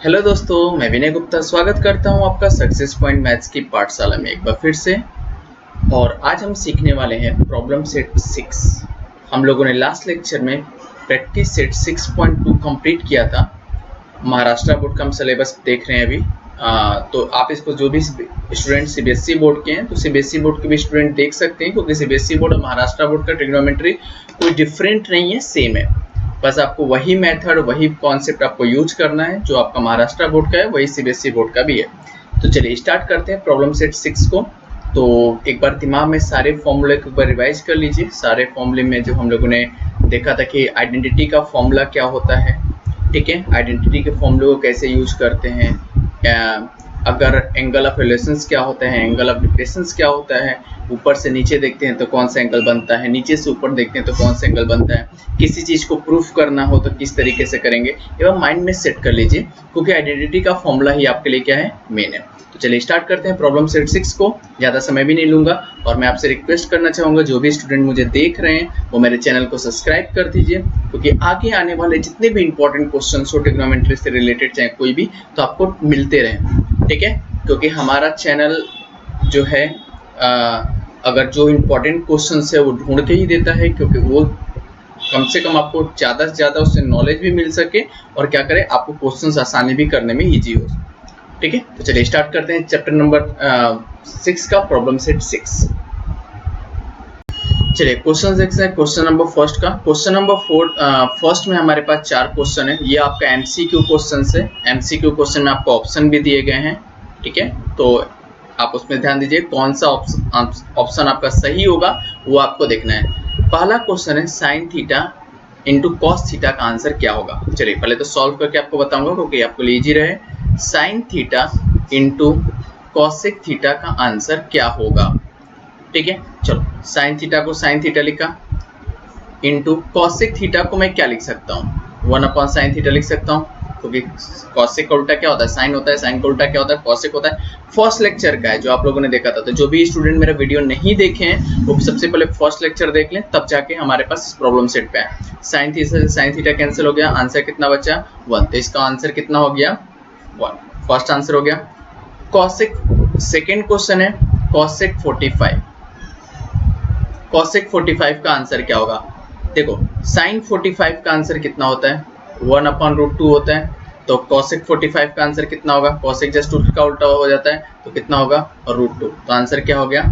Hello दोस्तों, मैं विनय गुप्ता स्वागत करता हूं आपका सक्सेस पॉइंट मैथ्स की पाठशाला में एक बार फिर से। और आज हम सीखने वाले हैं प्रॉब्लम सेट 6। हम लोगों ने लास्ट लेक्चर में प्रैक्टिस सेट 6.2 कंप्लीट किया था। महाराष्ट्र बोर्ड का हम सिलेबस देख रहे हैं अभी। तो आप इसको जो भी स्टूडेंट सीबीएसई बोर्ड के हैं तो सीबीएसई बोर्ड के भी स्टूडेंट देख सकते हैं, क्योंकि सीबीएसई बोर्ड और महाराष्ट्र बोर्ड का ट्रिग्नोमेट्री कोई डिफरेंट नहीं है, सेम है। बस आपको वही मेथड वही कॉन्सेप्ट आपको यूज करना है। जो आपका महाराष्ट्र बोर्ड का है वही सीबीएसई बोर्ड का भी है। तो चलिए स्टार्ट करते हैं प्रॉब्लम सेट 6 को। तो एक बार दिमाग में सारे फॉर्मूले को एक बार रिवाइज कर लीजिए। सारे फॉर्मूले में जो हम लोगों ने देखा था कि आइडेंटिटी का फॉर्मूला क्या होता है, ठीक है, आइडेंटिटी के फॉर्मूले को कैसे यूज करते हैं, अगर एंगल ऑफ रिलेशंस क्या होता है, एंगल ऑफ डिफरेंस क्या होता है, ऊपर से नीचे देखते हैं तो कौन सा एंगल बनता है, नीचे से ऊपर देखते हैं तो कौन सा एंगल बनता है, किसी चीज को प्रूफ करना हो तो किस तरीके से करेंगे, एवं माइंड में सेट कर लीजिए, क्योंकि आइडेंटिटी का फॉर्मूला ही आपके लिए क्या है, मेन है। तो चलिए स्टार्ट करते हैं प्रॉब्लम सेट 6 को। ज़्यादा समय भी नहीं लूँगा और मैं आपसे रिक्वेस्ट करना चाहूँगा जो भी स्टूडेंट मुझे देख रहे हैं वो मेरे चैनल को सब्सक्राइब कर दीजिए, क्योंकि आगे आने वाले जितने भी इंपॉर्टेंट क्वेश्चन हो ट्रिग्नोमेट्री से रिलेटेड चाहे कोई भी, तो आपको मिलते रहें, ठीक है। क्योंकि हमारा चैनल जो है अगर जो इम्पोर्टेंट क्वेश्चन है वो ढूंढ के ही देता है, क्योंकि वो कम से कम आपको ज़्यादा से ज़्यादा उससे नॉलेज भी मिल सके और क्या करें आपको क्वेश्चंस आसानी भी करने में ईजी हो, ठीक है। तो चलिए स्टार्ट करते हैं चैप्टर नंबर 6 का प्रॉब्लम सेट 6। चलिए क्वेश्चन देखते हैं। क्वेश्चन नंबर फर्स्ट का, क्वेश्चन नंबर फर्स्ट में हमारे पास 4 क्वेश्चन है। ये आपका एमसीक्यू क्वेश्चन है। एमसीक्यू क्वेश्चन में आपको ऑप्शन भी दिए गए हैं, ठीक है। तो आप उसमें ध्यान दीजिए कौन सा ऑप्शन आपका सही होगा वो आपको देखना है। पहला क्वेश्चन है sine theta into cos theta का आंसर क्या होगा। चलिए पहले तो सॉल्व करके आपको बताऊंगा क्योंकि आपको इजी रहे। Sine theta into cosec theta का आंसर क्या होगा, ठीक है। चलो साइन थीटा को साइन थीटा लिखा, इंटू कॉसेक थीटा को मैं क्या लिख सकता हूँ, 1/sin थीटा लिख सकता हूँ, क्योंकि कॉसेक का उल्टा क्या होता है, साइन होता है, साइन का उल्टा क्या होता है, कॉसेक होता है। फर्स्ट लेक्चर का है जो आप लोगों ने देखा था। तो जो भी स्टूडेंट मेरा वीडियो नहीं देखे हैं वो सबसे पहले फर्स्ट लेक्चर देख लें, तब जाके हमारे पास प्रॉब्लम सेट पे है। साइन थीटा कैंसिल हो गया, आंसर कितना बचा 1। तो इसका आंसर कितना हो गया 1, फर्स्ट आंसर हो गया। कॉसेक सेकेंड क्वेश्चन है कॉसेक 45। कॉसेक 45 का आंसर क्या होगा। देखो साइन 45 का आंसर कितना होता है 1/√2 होता है। तो कॉसेक 45 का आंसर कितना होगा, कॉसेक जस्ट का उल्टा हो जाता है तो कितना होगा √2। तो आंसर क्या हो गया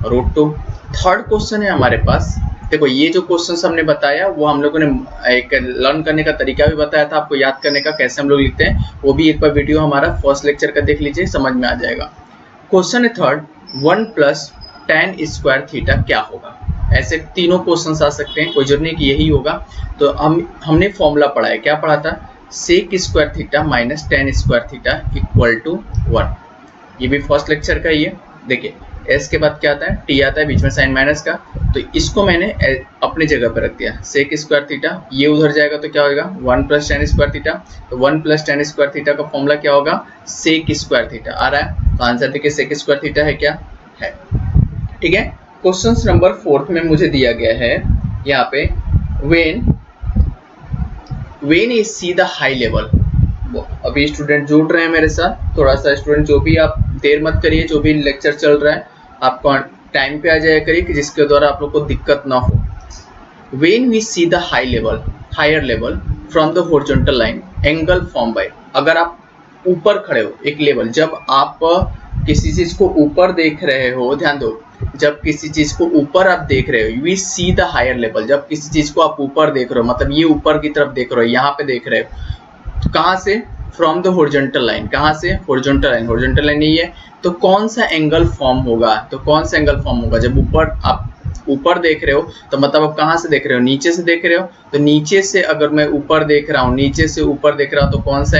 √2। थर्ड क्वेश्चन है हमारे पास। देखो ये जो क्वेश्चन हमने बताया वो हम लोगों ने एक लर्न करने का तरीका भी बताया था आपको, याद करने का कैसे हम लोग लिखते हैं, वो भी एक बार वीडियो हमारा फर्स्ट लेक्चर का देख लीजिए, समझ में आ जाएगा। क्वेश्चन है थर्ड 1 + tan² थीटा क्या होगा। ऐसे तीनों क्वेश्चंस आ सकते हैं, कोई जरूरी नहीं कि यही होगा। तो हमने फॉर्मूला पढ़ा है, क्या पढ़ा था, sec² theta minus tan² theta equal to 1। ये भी फर्स्ट लेक्चर का ही है। देखिए s के बाद क्या आता है, t आता है, बीच में साइन माइनस का, तो इसको मैंने अपनी जगह पर रख दिया। sec² थीटा ये उधर जाएगा तो क्या होगा 1 + tan² थीटा। तो 1 + tan² थीटा का फॉर्मूला क्या होगा sec² थीटा आ रहा है। तो आंसर देखिए sec² थीटा है, क्या है, ठीक है। क्वेश्चन नंबर 4 में मुझे दिया गया है यहाँ पे when is see the high level. अभी स्टूडेंट जुड़ रहे हैं मेरे साथ, थोड़ा सा स्टूडेंट जो भी आप देर मत करिए, जो भी लेक्चर चल रहा है आपको टाइम पे आ जाया करिए कि जिसके द्वारा आप लोग को दिक्कत ना हो। when we see the higher level from the horizontal line angle formed by, अगर आप ऊपर खड़े हो एक लेवल, जब आप किसी चीज को ऊपर देख रहे हो, ध्यान दो, जब किसी चीज को ऊपर आप देख रहे हो, we see the higher level, जब किसी चीज को आप ऊपर देख रहे हो मतलब ये ऊपर की तरफ देख रहे हो, यहाँ पे देख रहे हो, कहाँ से, फ्रॉम द हॉरिजॉन्टल लाइन, कहाँ से, हॉरिजॉन्टल लाइन नहीं है तो कौन सा एंगल फॉर्म होगा, तो कौन सा एंगल फॉर्म होगा, जब आप ऊपर देख रहे हो तो मतलब आप कहाँ से देख रहे हो, नीचे से देख रहे हो, तो नीचे से अगर मैं ऊपर देख रहा हूँ, नीचे से ऊपर देख रहा हूँ तो कौन सा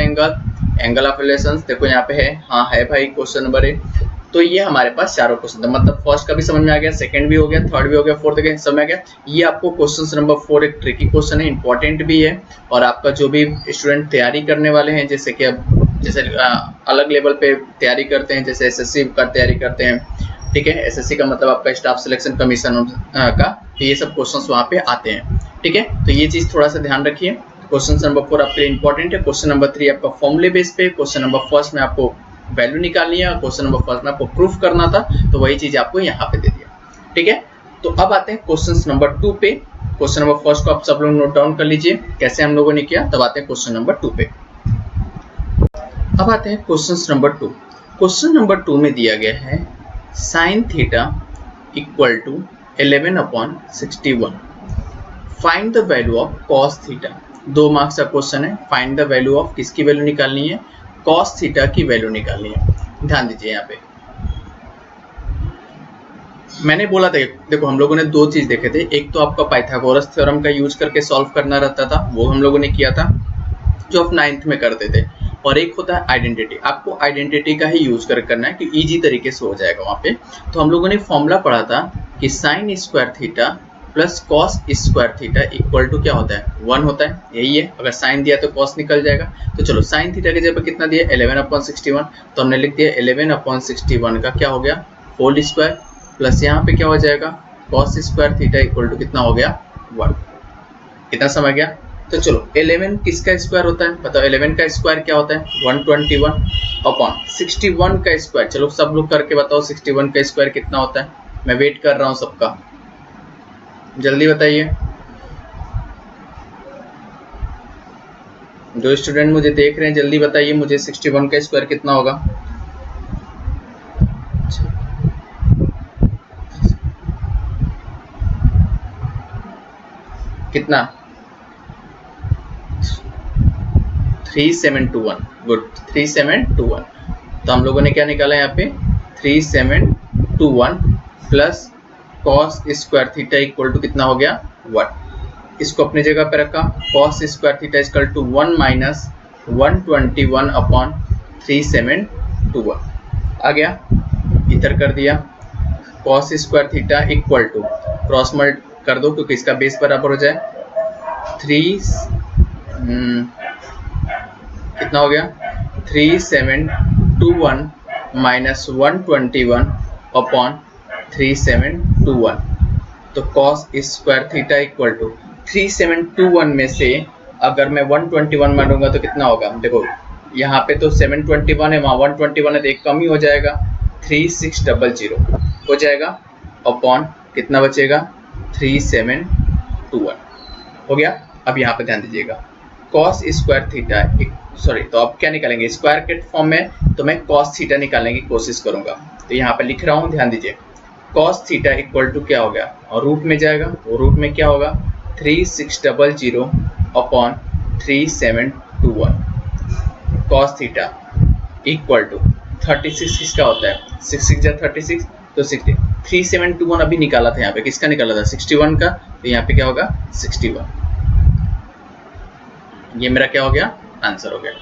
एंगल ऑफ रिलेशंस, देखो यहाँ पे है, हाँ है भाई क्वेश्चन नंबर 1। तो ये हमारे पास चारों क्वेश्चन था, मतलब फर्स्ट का भी समझ में आ गया, सेकंड भी हो गया, थर्ड भी हो गया, फोर्थ भी समझ में आ गया। ये आपको क्वेश्चन नंबर 4 एक ट्रिकी क्वेश्चन है, इंपॉर्टेंट भी है, और आपका जो भी स्टूडेंट तैयारी करने वाले हैं, जैसे कि अब जैसे अलग लेवल पे तैयारी करते हैं, जैसे एसएससी का तैयारी करते हैं, ठीक है, एसएससी का मतलब आपका स्टाफ सिलेक्शन कमीशन का, तो ये सब क्वेश्चंस वहाँ पे आते हैं, ठीक है। तो ये चीज़ थोड़ा सा ध्यान रखिए। क्वेश्चन नंबर 4 आपके लिए इंपॉर्टेंट है। क्वेश्चन नंबर 3 आपका फॉर्मूले बेस पे, क्वेश्चन नंबर फर्स्ट में आपको वैल्यू निकालनी है और क्वेश्चन नंबर फर्स्ट में आपको प्रूफ करना था, तो वही चीज आपको यहाँ पे दे दिया। ठीक है, तो अब आते हैं क्वेश्चन नंबर 2 पे। क्वेश्चन नंबर फर्स्ट को आप सब लोग नोट डाउन कर लीजिए कैसे हम लोगों ने किया, तब आते हैं क्वेश्चन नंबर 2 पे। अब आते हैं क्वेश्चन नंबर 2। क्वेश्चन नंबर 2 में दिया गया है sine theta equal to 11/61, find the value of cos theta. 2 marks का क्वेश्चन है। फाइंड द वैल्यू ऑफ किसकी वैल्यू निकालनी है, कॉस थीटा की वैल्यू निकालनी है। ध्यान दीजिए यहाँ पे मैंने बोला था, देखो हम लोगों ने 2 चीज देखे थे। एक तो आपका पाइथागोरस थ्योरम का यूज करके सॉल्व करना रहता था, वो हम लोगों ने किया था जो आप 9th में करते थे, और एक होता है आइडेंटिटी। आपको आइडेंटिटी का ही यूज कर करना है कि इजी तरीके से हो जाएगा वहां पे। तो हम लोगों ने फॉर्मूला पढ़ा था कि sine square theta plus cos square theta equal to क्या होता है, 1 होता है। यही है, अगर साइन दिया तो कॉस निकल जाएगा। तो चलो साइन थीटा की जगह कितना दिया, 11/61, तो हमने लिख दिया 11/61 का क्या हो गया, होल स्क्वायर, प्लस यहाँ पे क्या हो जाएगा, cos square theta equal to कितना हो गया, 1। कितना समझ गया। तो चलो 11 किसका स्क्वायर होता है, बताओ 11 का स्क्वायर क्या होता है, 121/61 का स्क्वायर। चलो सब लोग करके बताओ 61 का स्क्वायर कितना होता है। मैं वेट कर रहा हूँ सबका, जल्दी बताइए। जो स्टूडेंट मुझे देख रहे हैं जल्दी बताइए मुझे 61 का स्क्वायर कितना होगा। कितना, 3721। गुड, 3721। तो हम लोगों ने क्या निकाला यहाँ पे, 3721 plus cos square theta equal to कितना हो गया, 1। इसको अपनी जगह पे रखा, cos square theta equal to 1 minus 121/3721 आ गया। इधर कर दिया, cos square theta equal to cross मल्ट कर दो क्योंकि इसका बेस बराबर हो जाए, 3 कितना हो गया, 3721 माइनस 121/3721। तो cos square theta equal to 3721 में से अगर मैं 121 मानूंगा तो कितना होगा, देखो यहाँ पे तो 721 है, वहाँ 121 है, तो एक कम ही हो जाएगा, 3600 हो जाएगा, अपॉन कितना बचेगा, 3721 हो गया। अब यहाँ पे ध्यान दीजिएगा, कॉस स्क्वायर थीटा सॉरी, तो अब क्या निकालेंगे, स्क्वायर के फॉर्म में, तो मैं कॉस थीटा निकालने की कोशिश करूंगा। तो यहाँ पे लिख रहा हूँ, ध्यान दीजिए, कॉस थीटा इक्वल टू क्या हो गया, और रूट में जाएगा, वो रूट में क्या होगा, 3600/3721 कॉस थीटा इक्वल टू 36 किसका होता है, 6 × 36 तो 60। 3721 अभी निकाला था, यहाँ पे किसका निकाला था, 61 का, तो यहाँ पे क्या होगा, 61। ये मेरा क्या हो गया, आंसर हो गया।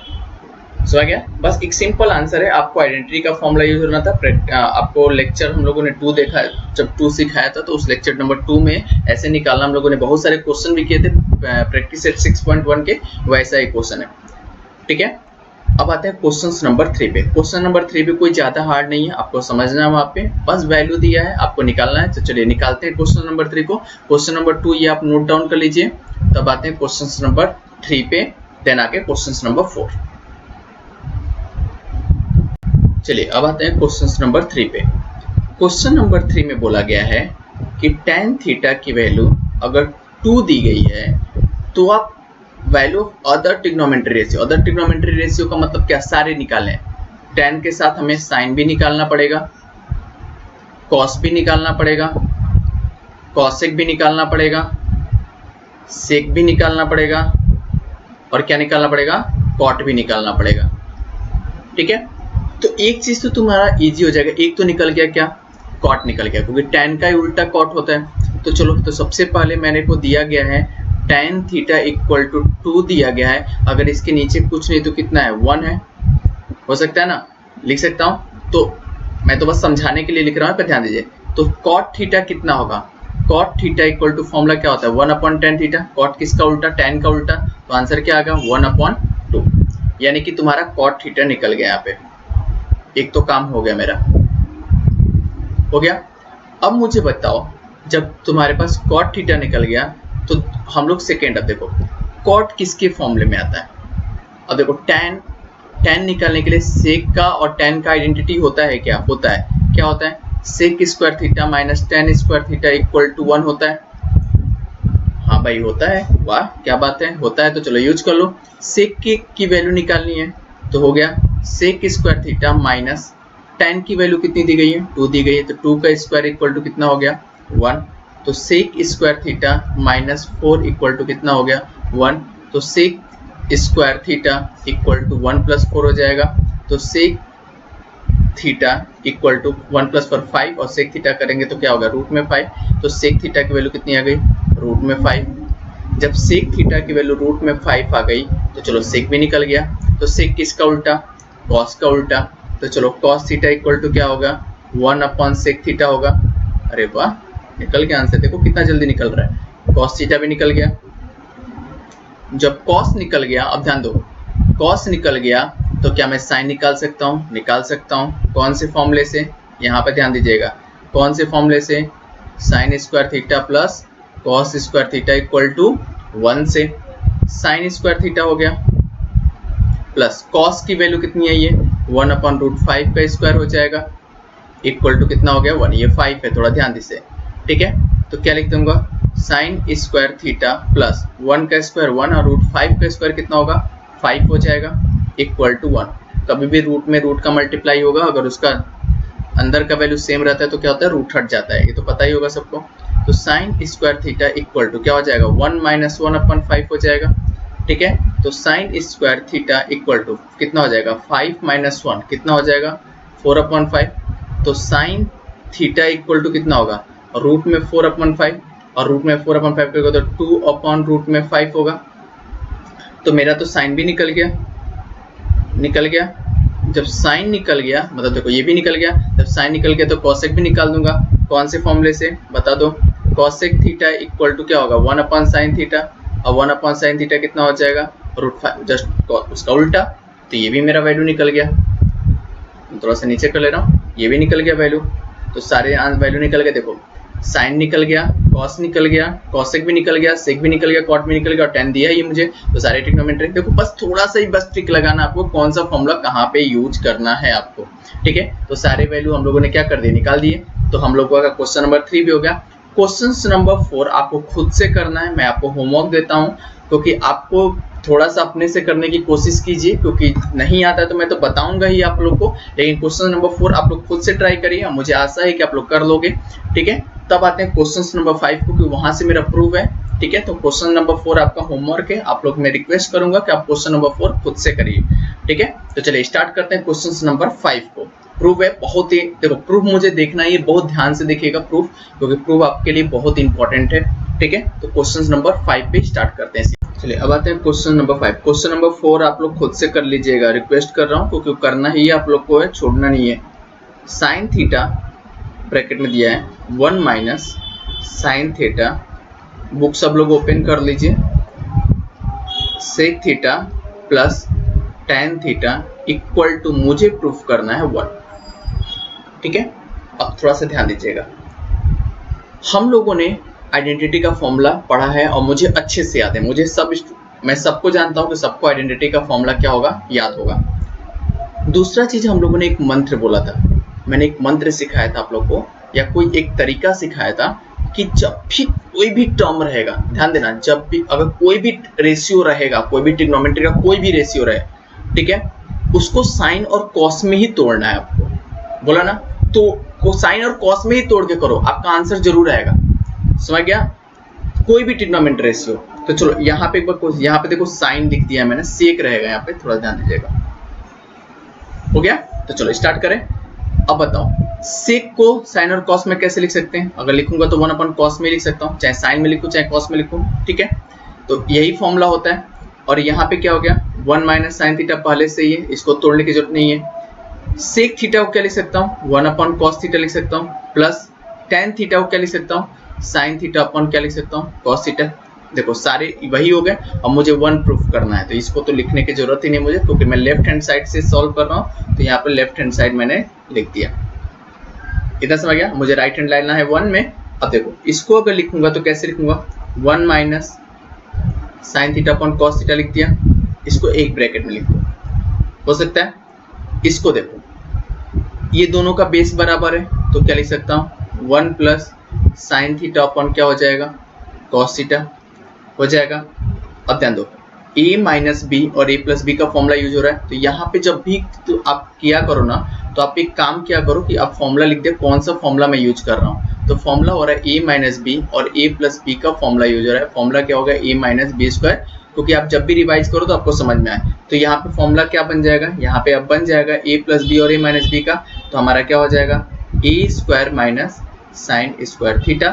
समझ गया, बस एक सिंपल आंसर है। आपको आइडेंटिटी का फॉर्मूला यूज करना था। आपको लेक्चर हम लोगों ने 2 देखा है, जब 2 सिखाया था, तो उस लेक्चर नंबर 2 में ऐसे निकालना हम लोगों ने बहुत सारे क्वेश्चन भी किए थे, प्रैक्टिस सेट 6.1 के, वैसा ही क्वेश्चन है। ठीक है, अब आते हैं क्वेश्चन नंबर 3 पे। क्वेश्चन नंबर 3 पे कोई ज्यादा हार्ड नहीं है, आपको समझना है, वहाँ पे बस वैल्यू दिया है, आपको निकालना है। तो चलिए निकालते हैं क्वेश्चन नंबर 3 को। क्वेश्चन नंबर 2 ये आप नोट डाउन कर लीजिए, तब आते हैं क्वेश्चन नंबर 3 पे, देन आके क्वेश्चन नंबर 4। चलिए अब आते हैं क्वेश्चन नंबर 3 पे। क्वेश्चन नंबर 3 में बोला गया है कि tan थीटा की वैल्यू अगर 2 दी गई है तो आप value of other trigonometry ratio, other trigonometry ratio का मतलब क्या, सारे निकालें। tan के साथ हमें साइन भी निकालना पड़ेगा, कॉस भी निकालना पड़ेगा, कॉसेक भी निकालना पड़ेगा, सेक भी निकालना पड़ेगा, और क्या निकालना पड़ेगा, कॉट भी निकालना पड़ेगा। ठीक है, तो एक चीज तो तुम्हारा इजी हो जाएगा, एक तो निकल गया, क्या, कॉट निकल गया, क्योंकि tan का ही उल्टा कॉट होता है। तो चलो, तो सबसे पहले मैंने को दिया गया है tan थीटा इक्वल टू 2 दिया गया है, अगर इसके नीचे कुछ नहीं तो कितना है, 1 है, हो सकता है ना, लिख सकता हूँ। तो मैं तो बस समझाने के लिए लिख रहा हूँ, पर ध्यान दीजिए। तो कॉट थीटा कितना होगा, cot theta equal to formula क्या होता है, 1/tan थीटा, कॉट किसका उल्टा, tan का उल्टा, तो आंसर क्या आ गया, 1/2, यानी कि तुम्हारा कॉट थीटा निकल गया यहाँ पे। एक तो काम हो गया मेरा, हो गया। अब मुझे बताओ, जब तुम्हारे पास कॉट थीटा निकल गया तो हम लोग सेकेंड, अब देखो कॉट किसके फॉर्मूले में आता है? अब देखो tan निकालने के लिए सेक का और tan का आइडेंटिटी होता है क्या? होता है sec square theta minus tan square theta equal to 1 होता है। हाँ भाई होता है, वाह क्या बात है, होता है। तो चलो यूज कर लो। सेक की वैल्यू निकालनी है तो हो गया sec square theta minus tan की वैल्यू कितनी दी गई है? 2 दी गई है, तो 2 का स्क्वायर इक्वल टू कितना हो गया? 1। तो sec square theta minus 4 equal to कितना हो गया? 1। तो sec square theta equal to 1 plus 4 हो जाएगा। तो sec theta equal to 1 plus 4 5 और सेक थीटा करेंगे तो क्या होगा? रूट में 5। तो सेक थीटा की वैल्यू कितनी आ गई? रूट में 5। जब सेक थीटा की वैल्यू रूट में 5 आ गई तो चलो सेक भी निकल गया। तो सेक किसका उल्टा? कॉस का उल्टा। तो चलो कॉस थीटा इक्वल टू क्या होगा? 1 अपॉन सेक थीटा होगा। अरे वाह निकल गया आंसर, देखो कितना जल्दी निकल रहा है। कॉस थीटा भी निकल गया। जब कॉस निकल गया, अब ध्यान दो, कॉस निकल गया तो क्या मैं साइन निकाल सकता हूँ? निकाल सकता हूँ। कौन से फॉर्मूले से? यहाँ पे ध्यान दीजिएगा, कौन से फॉर्मूले से? Sine square theta plus cos square theta equal to 1 से। साइन स्क्वायर थीटा हो गया प्लस कॉस की वैल्यू कितनी है? ये 1 अपॉन रूट 5 का स्क्वायर हो जाएगा इक्वल टू कितना हो गया? 1। ये 5 है, थोड़ा ध्यान दीजिए, ठीक है। तो क्या लिख दूंगा? साइन स्क्वायर थीटा प्लस 1 का स्क्वायर 1 और रूट 5 का स्क्वायर कितना होगा? 5 हो जाएगा इक्वल टू 1। कभी भी रूट में रूट का मल्टीप्लाई होगा, अगर उसका अंदर का वैल्यू सेम रहता है तो क्या होता है? रूट हट जाता है, ये तो पता ही होगा सबको। तो sine square theta equal to क्या हो जाएगा? 1 माइनस 1 अपॉन 5 हो जाएगा, ठीक है। तो sine square theta equal to कितना हो जाएगा? 5 माइनस 1 कितना हो जाएगा? 4 अपॉन 5। तो साइन थीटा इक्वल टू कितना होगा? रूट में 4 अपॉन 5 और रूट में 4 अपॉन 5 तो 2 अपॉन रूट में 5 होगा। तो मेरा तो साइन भी निकल गया। जब साइन निकल गया मतलब देखो ये भी निकल गया, जब साइन निकल गया तो कॉसेक भी निकाल दूंगा। कौन से फॉर्मूले से? बता दो। कॉसेक थीटा इक्वल टू क्या होगा? 1 अपॉन साइन थीटा, और 1 अपॉन साइन थीटा कितना हो जाएगा? रूट 5, जस्ट उसका उल्टा। तो ये भी मेरा वैल्यू निकल गया। थोड़ा सा नीचे कर ले रहा हूँ, ये भी निकल गया वैल्यू। तो सारे वैल्यू निकल गए। देखो साइन निकल गया, कॉस निकल गया, कॉसेक भी निकल गया, सेक भी निकल गया, कॉट भी निकल गया और tan दिया है ये मुझे। तो सारे ट्रिग्नोमेट्री। देखो बस थोड़ा सा ही बस ट्रिक लगाना आपको, कौन सा फॉर्मूला कहाँ पे यूज करना है आपको, ठीक है। तो सारे वैल्यू हम लोगों ने क्या कर दिए? निकाल दिए। तो हम लोगों का क्वेश्चन नंबर 3 भी हो गया। क्वेश्चन नंबर 4 आपको खुद से करना है, मैं आपको होमवर्क देता हूँ, क्योंकि आपको थोड़ा सा अपने से करने की कोशिश कीजिए, क्योंकि नहीं आता है तो मैं तो बताऊंगा ही आप लोग को, लेकिन क्वेश्चन नंबर 4 आप लोग खुद से ट्राई करिए, मुझे आशा है कि आप लोग कर लोगे, ठीक है। तब आते हैं क्वेश्चन नंबर 5 को, कि वहां से मेरा प्रूफ है, ठीक है। तो क्वेश्चन नंबर 4 आपका होमवर्क है, आप लोग मैं रिक्वेस्ट करूंगा कि आप क्वेश्चन नंबर 4 खुद से करिए, ठीक है। तो चलिए स्टार्ट करते हैं क्वेश्चन नंबर 5 को। प्रूफ है बहुत ही, देखो प्रूफ मुझे देखना है, बहुत ध्यान से देखिएगा प्रूफ, क्योंकि प्रूफ आपके लिए बहुत इंपॉर्टेंट है, ठीक है। तो क्वेश्चन नंबर 5 पे स्टार्ट करते हैं। चलिए अब आते हैं क्वेश्चन नंबर 5। क्वेश्चन नंबर 4 आप लोग खुद से कर लीजिएगा, रिक्वेस्ट कर रहा हूँ, क्योंकि करना ही आप लोग को है, छोड़ना नहीं है। साइन थीटा ब्रैकेट में दिया है 1 माइनस साइन थीटा, बुक सब लोग ओपन कर लीजिए, sec theta plus tan theta equal to मुझे प्रूफ करना है 1, ठीक है। अब थोड़ा सा ध्यान दीजिएगा, हम लोगों ने आइडेंटिटी का फॉर्मूला पढ़ा है और मुझे अच्छे से याद है, मैं सबको जानता हूं कि सबको आइडेंटिटी का फॉर्मूला क्या होगा, याद होगा। दूसरा चीज हम लोगों ने एक मंत्र बोला था, मैंने एक मंत्र सिखाया था आप लोग को, या कोई एक तरीका सिखाया था कि जब भी कोई भी टर्म रहेगा, ध्यान देना, जब भी अगर कोई भी रेशियो रहेगा, कोई भी ट्रिग्नोमेट्री का कोई भी रेशियो रहे, ठीक है, उसको साइन और कॉस में ही तोड़ना है आपको, बोला ना। तो साइन और कॉस में ही तोड़ के करो, आपका आंसर जरूर आएगा, समझ गया। कोई भी ट्रिग्नोमेट्री रेशियो। तो चलो यहाँ पे एक बार, यहाँ पे देखो साइन लिख दिया मैंने, सेक रहेगा यहाँ पे, थोड़ा ध्यान दीजिएगा, हो गया। तो चलो स्टार्ट करें। अब बताओ सेक को साइन और कॉस में कैसे लिख सकते हैं? अगर लिखूंगा तो 1 अपॉन कॉस में लिख सकता हूँ, चाहे साइन में लिखूं चाहे कॉस में लिखूं, ठीक है। तो यही फॉर्मूला होता है। और यहाँ पे क्या हो गया? 1 माइनस साइन थीटा पहले से ही है, इसको तोड़ने की जरूरत नहीं है। सेक थीटा को क्या लिख सकता हूँ? 1 अपॉन कॉस थीटा लिख सकता हूँ, प्लस tan थीटा को क्या लिख सकता हूँ? साइन थीटा अपॉन क्या लिख सकता हूँ? Cos theta. देखो सारे वही हो गए। अब मुझे 1 प्रूफ करना है, तो इसको तो लिखने की जरूरत ही नहीं मुझे, क्योंकि मैं लेफ्ट हैंड साइड से सॉल्व कर रहा हूँ, तो यहाँ पर लेफ्ट हैंड साइड मैंने लिख दिया। इतना समझ गया? मुझे राइट हैंड लाना है 1 में। अब देखो इसको अगर लिखूंगा तो कैसे लिखूंगा? 1 minus sine theta upon cos theta लिख दिया, इसको एक ब्रैकेट में लिख दो, हो सकता है। इसको देखो, ये दोनों का बेस बराबर है, तो क्या लिख सकता हूँ 1 प्लस साइन थीटा अपॉन क्या हो जाएगा, कॉस थीटा हो जाएगा। अब ध्यान दो, a माइनस बी और a प्लस बी का फॉर्मूला यूज हो रहा है, तो यहाँ पे जब भी तो आप किया करो ना, तो आप एक काम किया करो कि आप फॉर्मूला लिख दे कौन सा फॉर्मूला मैं यूज कर रहा हूँ। तो फॉर्मूला हो रहा है a माइनस बी और a प्लस बी का फॉर्मूला यूज हो रहा है। फॉर्मूला क्या होगा, a माइनस बी स्क्वायर, क्योंकि आप जब भी रिवाइज करो तो आपको समझ में आए। तो यहाँ पे फॉर्मूला क्या बन जाएगा, यहाँ पे अब बन जाएगा a प्लस बी और a माइनस बी का, तो हमारा क्या हो जाएगा a square minus sine square theta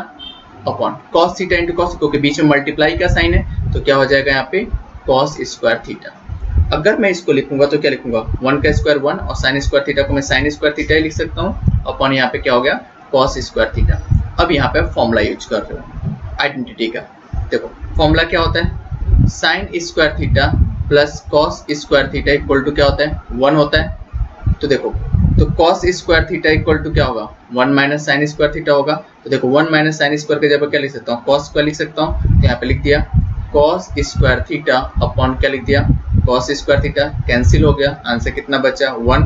upon cos theta into cos, क्योंकि बीच में मल्टीप्लाई का साइन है, तो क्या हो जाएगा यहाँ पे कॉस स्क्वायर थीटा। अगर मैं इसको लिखूंगा तो क्या लिखूंगा, 1 का स्क्वायर 1 और साइन स्क्वायर थीटा को मैं साइन स्क्वायर थीटा ही लिख सकता हूँ अपॉन यहाँ पे क्या हो गया कॉस स्क्वायर थीटा। अब यहाँ पे फॉर्मूला यूज कर रहे हो आइडेंटिटी का। देखो फॉर्मूला क्या होता है, sine square theta plus cos square theta equal to क्या होता है 1 होता है। तो देखो, तो cos square theta equal to क्या होगा 1 माइनस साइन स्क्वायर थीटा होगा। तो देखो 1 माइनस साइन स्क्वायर के जगह क्या लिख सकता हूँ, कॉस स्क्वायर लिख सकता हूँ, तो यहाँ पे लिख दिया कॉस स्क्वायर थीटा अपॉन क्या लिख दिया कॉस स्क्वायर थीटा, कैंसिल हो गया, आंसर कितना बचा 1।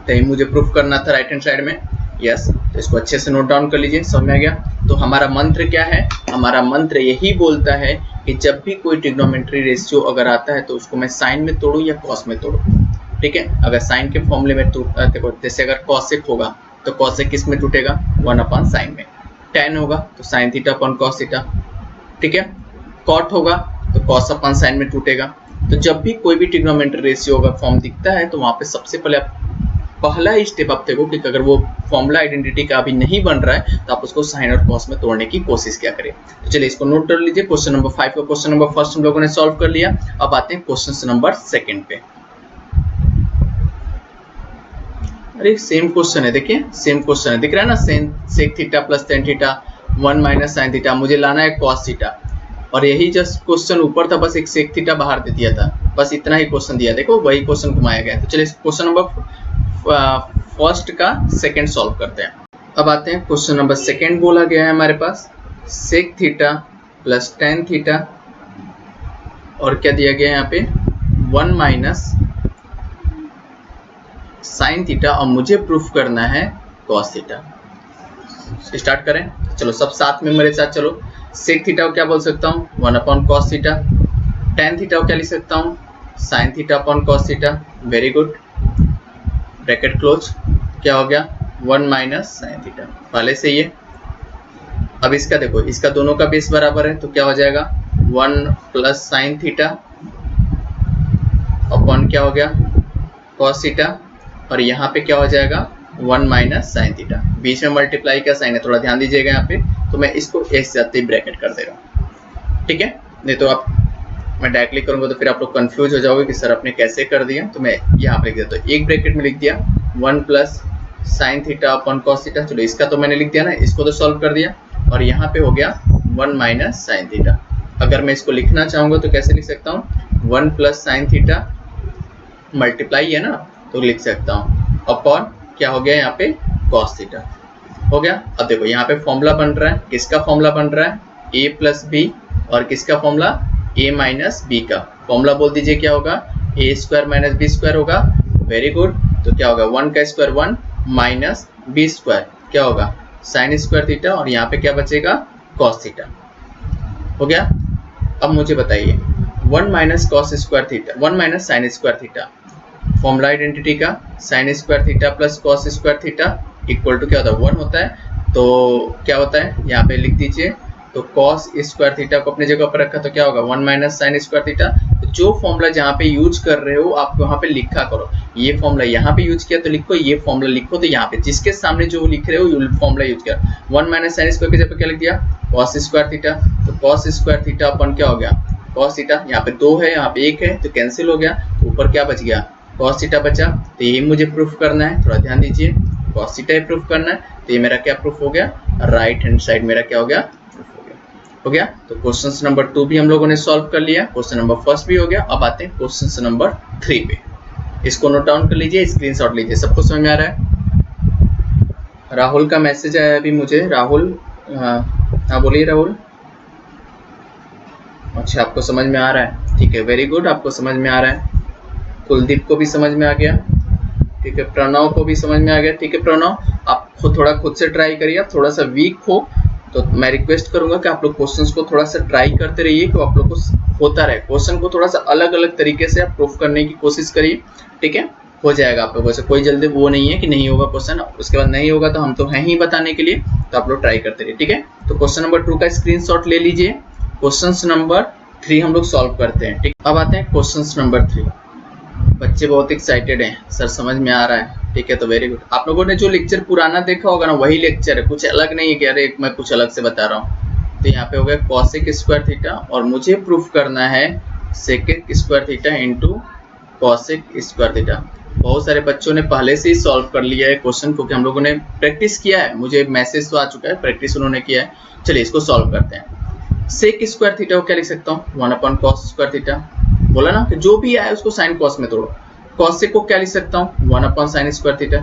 तो ये मुझे प्रूफ करना था राइट हैंड साइड में, यस। तो इसको अच्छे से नोट डाउन कर लीजिए, समझ में आ गया। तो हमारा मंत्र क्या है, हमारा मंत्र यही बोलता है कि जब भी कोई ट्रिग्नोमेट्री रेशियो अगर आता है तो उसको मैं साइन में तोड़ूं या कॉस में तोड़ूं, ठीक है। अगर साइन के फॉर्मूले में देखो, जैसे अगर कॉसेक होगा तो कॉसेक किस में टूटेगा 1 अपॉन साइन में, tan होगा तो sign theta upon cos theta, ठीक है। कॉट होगा तो कॉस अपॉन साइन में टूटेगा। तो जब भी कोई भी ट्रिग्नोमेट्री रेशियो अगर फॉर्म दिखता है तो वहां पे सबसे पहले आप पहला ही स्टेप आप देखो कि अगर वो फॉर्मूला आइडेंटिटी का अभी नहीं बन रहा है तो आप उसको साइन और कॉस में तोड़ने की कोशिश क्या करें। तो चलिए इसको नोट कर लीजिए। क्वेश्चन नंबर 5 का क्वेश्चन नंबर फर्स्ट हम लोगों ने सॉल्व कर लिया। अब आते हैं क्वेश्चन नंबर सेकंड पे। अरे सेम क्वेश्चन है, देखिए सेम क्वेश्चन है, दिख रहा है ना, sec theta plus tan theta 1 minus sine theta, मुझे लाना है कॉस थीटा, और यही जस्ट क्वेश्चन ऊपर था, बस एक सेक थीटा बाहर दे दिया था, बस इतना ही क्वेश्चन दिया, देखो वही क्वेश्चन घुमाया गया। तो चलिए क्वेश्चन नंबर फर्स्ट का सेकंड सॉल्व करते हैं। अब आते हैं क्वेश्चन नंबर सेकंड, बोला गया है हमारे पास sec theta plus tan theta और क्या दिया गया है यहाँ पे 1 माइनस साइन थीटा, और मुझे प्रूफ करना है कॉस थीटा। स्टार्ट करें, चलो सब साथ में मेरे साथ चलो। सेक थीटा को क्या बोल सकता हूँ 1 upon cos theta, tan theta को क्या लिख सकता हूँ sign theta upon cos theta, very good, bracket close, क्या हो गया 1 माइनस साइन थीटा, पहले से ही है। अब इसका देखो, इसका दोनों का बेस बराबर है, तो क्या हो जाएगा 1 प्लस साइन थीटा अपॉन क्या हो गया कॉस थीटा, और यहाँ पे क्या हो जाएगा 1 माइनस साइन थीटा, बीच में मल्टीप्लाई का साइन है, थोड़ा ध्यान दीजिएगा यहाँ पे। तो मैं इसको एक साथ ही ब्रैकेट कर दे रहा हूँ, ठीक है, नहीं तो आप मैं डायरेक्टली करूँगा तो फिर आप लोग कंफ्यूज हो जाओगे कि सर आपने कैसे कर दिया। तो मैं यहाँ पे लिख दिया, तो एक ब्रैकेट में लिख दिया 1 plus sine theta upon cos theta, चलो इसका तो मैंने लिख दिया ना, इसको तो सॉल्व कर दिया, और यहाँ पे हो गया 1 माइनस साइन थीटा। अगर मैं इसको लिखना चाहूँगा तो कैसे लिख सकता हूँ 1 प्लस साइन थीटा, मल्टीप्लाई है ना तो लिख सकता हूँ, अपॉन क्या हो गया यहाँ पे कॉस थीटा हो गया। अब देखो यहाँ पे फॉर्मूला बन रहा है, किसका फॉर्मूला बन रहा है a प्लस बी, और किसका फॉर्मूला a माइनस बी का। फॉर्मूला बोल दीजिए क्या होगा a square minus B square होगा, वेरी गुड। तो क्या होगा 1 का स्क्वायर 1 माइनस बी स्क्वायर, क्या होगा साइन स्क्वायर थीटा, और यहाँ पे क्या बचेगा कॉस थीटा, हो गया। अब मुझे बताइए 1 minus cos square theta 1 minus sine square theta, formula identity का sine square theta plus cos square theta equal to क्या होता है 1 होता है। तो क्या होता है यहाँ पे लिख दीजिए, तो कॉस स्क्वायर थीटा को अपनी जगह पर रखा तो क्या होगा 1 माइनस साइन स्क्वायर थीटा। तो जो फॉर्मूला जहाँ पे यूज कर रहे हो आप वहाँ पे लिखा करो, ये फॉर्मूला यहाँ पे यूज किया तो लिखो, ये फॉर्मूला लिखो तो यहाँ पे जिसके सामने जो लिख रहे हो फॉर्मूला यूज किया। 1 माइनस साइन स्क्वायर की जगह पे क्या लिख दिया कॉस स्क्वायर थीटा, तो कॉस स्क्वायर थीटा अपन क्या हो गया कॉस थीटा, यहाँ पे 2 है यहाँ पे 1 है तो कैंसिल हो गया, तो ऊपर क्या बच गया कॉस थीटा बचा। तो यही मुझे प्रूफ करना है, थोड़ा ध्यान दीजिए, कॉस थीटा ही प्रूफ करना है। तो ये मेरा क्या प्रूफ हो गया, राइट हैंड साइड मेरा क्या हो गया प्रूफ हो गया। तो क्वेश्चन नंबर 2 भी हम लोगों ने सॉल्व कर लिया, क्वेश्चन नंबर फर्स्ट भी हो गया। अब आते हैं क्वेश्चन नंबर 3 पे, इसको नोट डाउन कर लीजिए, स्क्रीनशॉट लीजिए, सबको समझ में आ रहा है। राहुल का मैसेज आया अभी मुझे, राहुल हाँ बोलिए राहुल। अच्छा, आपको समझ में आ रहा है, ठीक है, वेरी गुड, आपको समझ में आ रहा है। कुलदीप को भी समझ में आ गया, ठीक है, प्रणव को भी समझ में आ गया, ठीक है। प्रणव, आप थोड़ा खुद से ट्राई करिए, आप थोड़ा सा वीक हो तो मैं रिक्वेस्ट करूंगा कि आप लोग क्वेश्चंस को थोड़ा सा ट्राई करते रहिए, कि आप लोग को होता रहे। क्वेश्चन को थोड़ा सा अलग अलग तरीके से आप प्रूफ करने की कोशिश करिए, ठीक है, हो जाएगा आप लोगों से। कोई जल्दी वो नहीं है कि नहीं होगा क्वेश्चन, उसके बाद नहीं होगा तो हम तो हैं ही बताने के लिए, तो आप लोग ट्राई करते रहिए, ठीक है। तो क्वेश्चन नंबर 2 का स्क्रीनशॉट ले लीजिए। क्वेश्चन नंबर 3 हम लोग सॉल्व करते हैं, ठीक। अब आते हैं क्वेश्चन नंबर 3। बच्चे बहुत एक्साइटेड हैं, सर समझ में आ रहा है, ठीक है, तो वेरी गुड। आप लोगों ने जो लेक्चर पुराना देखा होगा ना, वही लेक्चर है, कुछ अलग नहीं है कि अरे मैं कुछ अलग से बता रहा हूँ। तो यहाँ पे हो गया कॉसेक स्क्वायर थीटा, और मुझे प्रूफ करना है sec square theta into cosec square theta. बहुत सारे बच्चों ने पहले से ही सॉल्व कर लिया है क्वेश्चन, क्योंकि हम लोगों ने प्रैक्टिस किया है, मुझे मैसेज तो आ चुका है, प्रैक्टिस उन्होंने किया है। चलिए इसको सॉल्व करते हैं। सेक स्क्वायर थीटा को क्या लिख सकता हूँ, 1/cos स्क्वायर थीटा। बोला ना कि जो भी आए उसको साइन कॉस में तोड़ो। कॉसेक को क्या लिख सकता हूँ, 1/sin स्क्वायर थीटा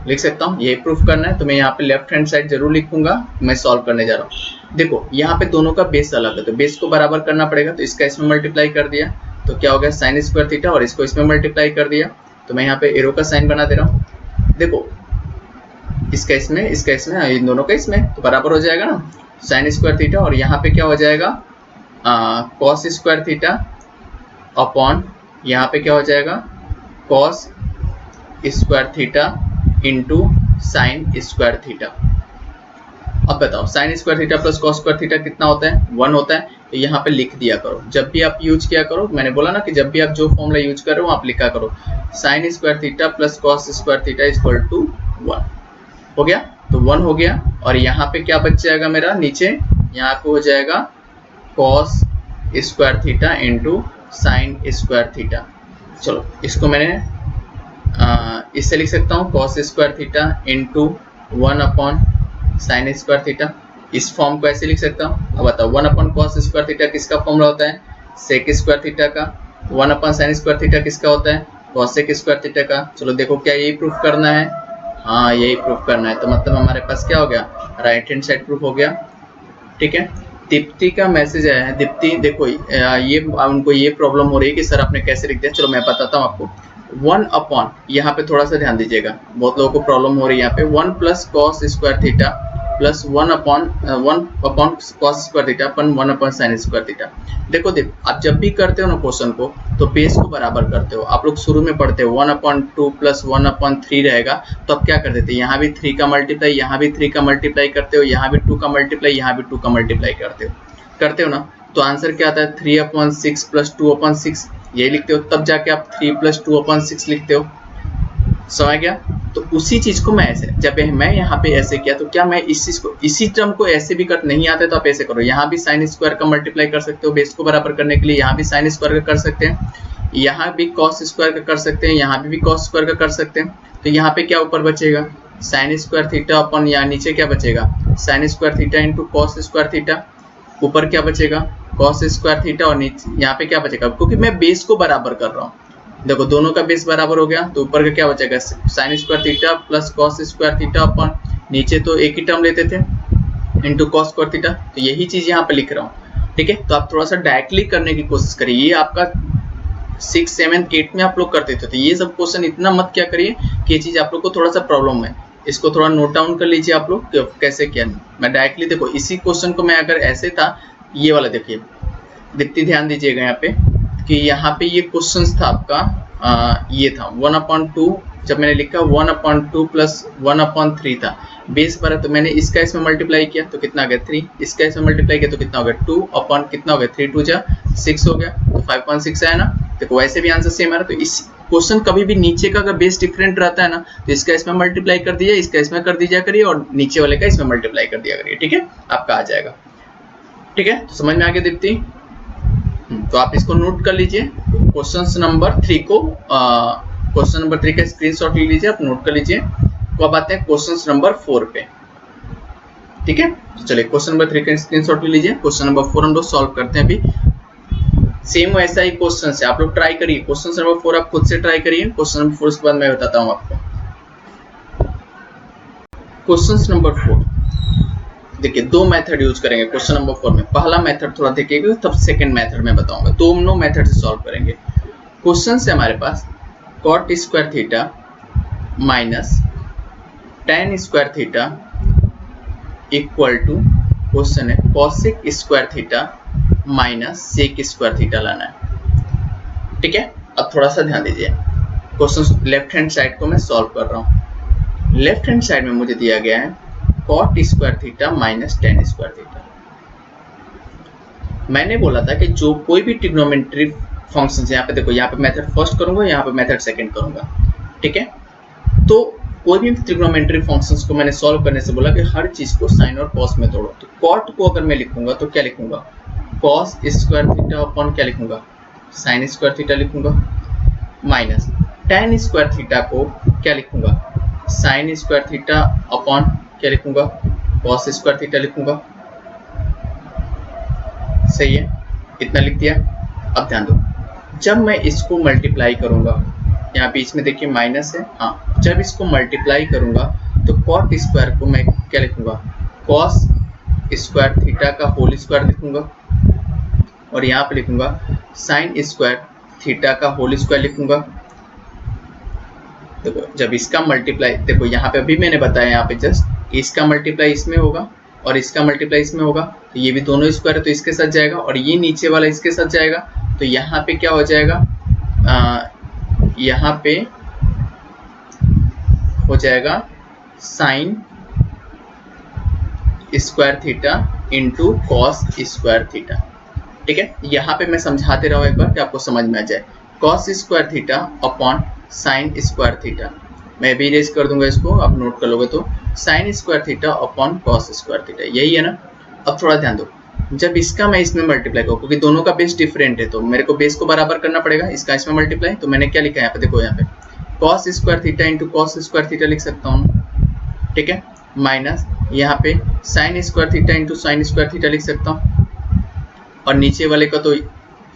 लिख सकता हूँ। ये प्रूफ करना है तो मैं यहाँ पे लेफ्ट हैंड साइड जरूर लिखूंगा, मैं सॉल्व करने जा रहा हूँ। देखो यहाँ पे दोनों का बेस अलग है, तो बेस को बराबर करना पड़ेगा, तो इसका इसमें मल्टीप्लाई कर दिया तो क्या हो गया साइन स्क्वायर थीटा, और इसको इसमें मल्टीप्लाई कर दिया तो मैं यहाँ पे एरो का साइन बना दे रहा हूँ। देखो इसका इसमें इन दोनों का इसमें, तो बराबर हो जाएगा ना साइन स्क्वायर थीटा, और यहाँ पे क्या हो जाएगा कॉस स्क्वायर थीटा अपॉन यहाँ पे क्या हो जाएगा cos square theta into sine square theta. अब बताओ sign square theta plus cos square theta कितना होता है, 1 होता है। तो यहाँ पे लिख दिया करो, जब भी आप यूज किया करो, मैंने बोला ना कि जब भी आप जो फॉर्मूला यूज कर रहे हो आप लिखा करो sine square theta plus cos square theta equal to 1। हो गया, तो 1 हो गया, और यहाँ पे क्या बच जाएगा मेरा नीचे, यहाँ पे हो जाएगा cos square theta into sine square theta. चलो इसको मैंने इससे लिख सकता हूँ cos square theta into 1/sin square theta. इस फॉर्म को ऐसे लिख सकता हूँ। अब बताओ 1/cos स्क्वायर थीटा किसका फॉर्मूला होता है, सेक स्क्वायर थीटा का। 1/sin स्क्वायर थीटा किसका होता है, कॉसेक स्क्वायर थीटा का। चलो देखो क्या यही प्रूफ करना है, हाँ यही प्रूफ करना है, तो मतलब हमारे पास क्या हो गया, राइट हैंड साइड प्रूफ हो गया, ठीक है। दीप्ति का मैसेज आया है। दीप्ति देखो ये उनको ये प्रॉब्लम हो रही है कि सर आपने कैसे लिख दिया, चलो मैं बताता हूँ आपको। 1 अपॉन, यहाँ पे थोड़ा सा ध्यान दीजिएगा, बहुत लोगों को प्रॉब्लम हो रही है यहाँ पे। 1 plus cos square theta plus 1 upon cos square theta upon 1/sin square theta. देखो आप जब भी करते हो ना क्वेश्चन को, तो बेस को बराबर करते हो। आप लोग शुरू में पढ़ते हो 1/2 प्लस 1/3 रहेगा, तो आप क्या कर देते हैं, यहाँ भी 3 का मल्टीप्लाई, यहाँ भी 3 का मल्टीप्लाई करते हो, यहाँ भी 2 का मल्टीप्लाई, यहाँ भी 2 का मल्टीप्लाई करते हो ना। तो आंसर क्या आता है, 3/6 प्लस 2/6 यही लिखते हो, तब जाके आप 3 प्लस 2/6 लिखते हो। समझ गया। तो उसी चीज को मैं ऐसे, जब मैं यहाँ पे ऐसे किया, तो क्या मैं इस चीज को, इसी टर्म को ऐसे भी कर नहीं आते तो आप ऐसे करो, यहाँ भी साइन स्क्वायर का मल्टीप्लाई कर सकते हो बेस को बराबर करने के लिए, यहाँ भी साइन स्क्वायर का कर सकते हैं, यहाँ भी कॉस स्क्वायर का कर सकते हैं, यहाँ भी कॉस स्क्वायर का कर सकते हैं। तो यहाँ पे क्या ऊपर बचेगा, साइन स्क्वायर थीटा अपन, यहाँ नीचे क्या बचेगा, sine square theta into cos square theta. ऊपर क्या बचेगा, कॉस स्क्वायर थीटा, और नीचे यहाँ पे क्या बचेगा, क्योंकि मैं बेस को बराबर कर रहा हूँ। देखो दोनों का बेस बराबर हो गया, तो ऊपर का क्या बचेगा, sine square theta plus cos square theta upon, नीचे तो एक ही टर्म लेते थे इंटू कॉस स्क्वायर थीटा। तो यही चीज यहाँ पे लिख रहा हूँ, ठीक है। तो आप थोड़ा सा डायरेक्टली करने की कोशिश करिए, ये आपका 6, 7, 8 में आप लोग करते थे, तो ये सब क्वेश्चन इतना मत क्या करिए कि ये चीज आप लोग को थोड़ा सा प्रॉब्लम है। इसको थोड़ा नोट डाउन कर लीजिए आप लोग कैसे किया। मैं डायरेक्टली देखो इसी क्वेश्चन को मैं अगर ऐसे था, ये वाला देखिए दीप्ति ध्यान दीजिएगा यहाँ पे, कि यहाँ पे ये क्वेश्चन था आपका ये था 1/2, जब मैंने लिखा 1/2 प्लस 1/3 था बेस पर, तो मैंने इसका इसमें मल्टीप्लाई किया तो कितना आ गया 3, इसका इसमें मल्टीप्लाई किया तो कितना हो गया 2 अपॉन कितना हो गया 3 2 जा 6 हो गया, तो 5.6 आया ना। देखो वैसे भी आंसर सेम आ रहा, तो इस क्वेश्चन कभी भी नीचे का अगर बेस डिफरेंट रहता है ना, तो इसका इसमें मल्टीप्लाई कर दीजिए, इसका इसमें कर दीजिए करिए, और नीचे वाले का इसमें मल्टीप्लाई कर दिया करिए, ठीक है, आपका आ जाएगा, ठीक है। तो समझ में आ गया दीप्ति, तो आप इसको नोट कर लीजिए। क्वेश्चन नंबर 3 को क्वेश्चन नंबर 3 का स्क्रीनशॉट ले लीजिए, आप नोट कर लीजिए। तो अब आते हैं क्वेश्चन नंबर 4 पे, ठीक है। तो चलिए क्वेश्चन नंबर 3 का स्क्रीनशॉट ले लीजिए। क्वेश्चन नंबर 4 हम लोग सॉल्व करते हैं अभी। सेम वैसा ही क्वेश्चन है, आप लोग ट्राई करिए। क्वेश्चन नंबर 4 आप खुद से ट्राई करिए, क्वेश्चन नंबर 4 के बाद मैं बताता हूँ आपको। क्वेश्चन नंबर 4 देखिए दो मेथड यूज करेंगे क्वेश्चन नंबर 4 में। पहला मेथड थोड़ा देखिएगा, तब सेकंड मेथड में बताऊंगा। दोनों मेथड से सॉल्व करेंगे। क्वेश्चन से हमारे पास cot square theta minus tan square theta equal to question है cosec square theta minus sec square theta लाना है। ठीक है, अब थोड़ा सा ध्यान दीजिए। क्वेश्चन लेफ्ट हैंड साइड को मैं सॉल्व कर रहा हूँ। लेफ्ट हैंड साइड में मुझे दिया गया है cot square theta minus tan square theta. मैंने बोला था कि जो कोई भी ट्रिग्नोमेट्री फंक्शन, यहाँ पे देखो, यहाँ पे मेथड फर्स्ट करूंगा, यहाँ पे मेथड सेकंड करूंगा। ठीक है, तो कोई भी ट्रिग्नोमेट्री फंक्शंस को मैंने सॉल्व करने से बोला कि हर चीज को साइन और कॉस में तोड़ो। तो कॉट को अगर मैं लिखूंगा तो क्या लिखूंगा, कॉस स्क्वायर थीटा अपॉन क्या लिखूंगा, साइन स्क्वायर थीटा लिखूंगा, माइनस टेन स्क्वायर थीटा को क्या लिखूंगा, साइन स्क्वायर थीटा अपॉन क्या लिखूंगा, कॉस स्क्वायर थीटा लिखूंगा। सही है, इतना लिख दिया। अब ध्यान दो, जब मैं इसको मल्टीप्लाई करूंगा, यहाँ बीच में देखिए माइनस है, हाँ, जब इसको मल्टीप्लाई करूंगा तो कॉट स्क्वायर को मैं क्या लिखूंगा, कॉस स्क्वायर थीटा का होल स्क्वायर लिखूंगा, और यहाँ पे लिखूंगा साइन स्क्वायर थीटा का होल स्क्वायर लिखूंगा। देखो जब इसका मल्टीप्लाई, देखो यहाँ पे अभी मैंने बताया, यहाँ पे जस्ट इसका मल्टीप्लाई इसमें होगा और इसका मल्टीप्लाई इसमें होगा, तो ये भी दोनों स्क्वायर है तो इसके साथ जाएगा, और ये नीचे वाला इसके साथ जाएगा, तो यहाँ पे क्या हो जाएगा, यहाँ पे हो जाएगा sign square theta into cos square theta. ठीक है, यहाँ पे मैं समझाते रहा हूँ एक बार कि आपको समझ में आ जाए। Cos square theta upon sine square theta, मैं भी इरेज कर दूंगा इसको, आप नोट कर लोगे तो sine square theta upon cos square theta, यही है ना। अब थोड़ा ध्यान दो, जब इसका मैं इसमें मल्टीप्लाई करूँ, क्योंकि दोनों का बेस डिफरेंट है तो मेरे को बेस को बराबर करना पड़ेगा, इसका इसमें मल्टीप्लाई, तो मैंने क्या लिखा है यहाँ पे, देखो यहाँ पे cos square theta into cos square theta लिख सकता हूँ। ठीक है, माइनस यहाँ पे sine square theta into sine square theta लिख सकता हूँ, और नीचे वाले का तो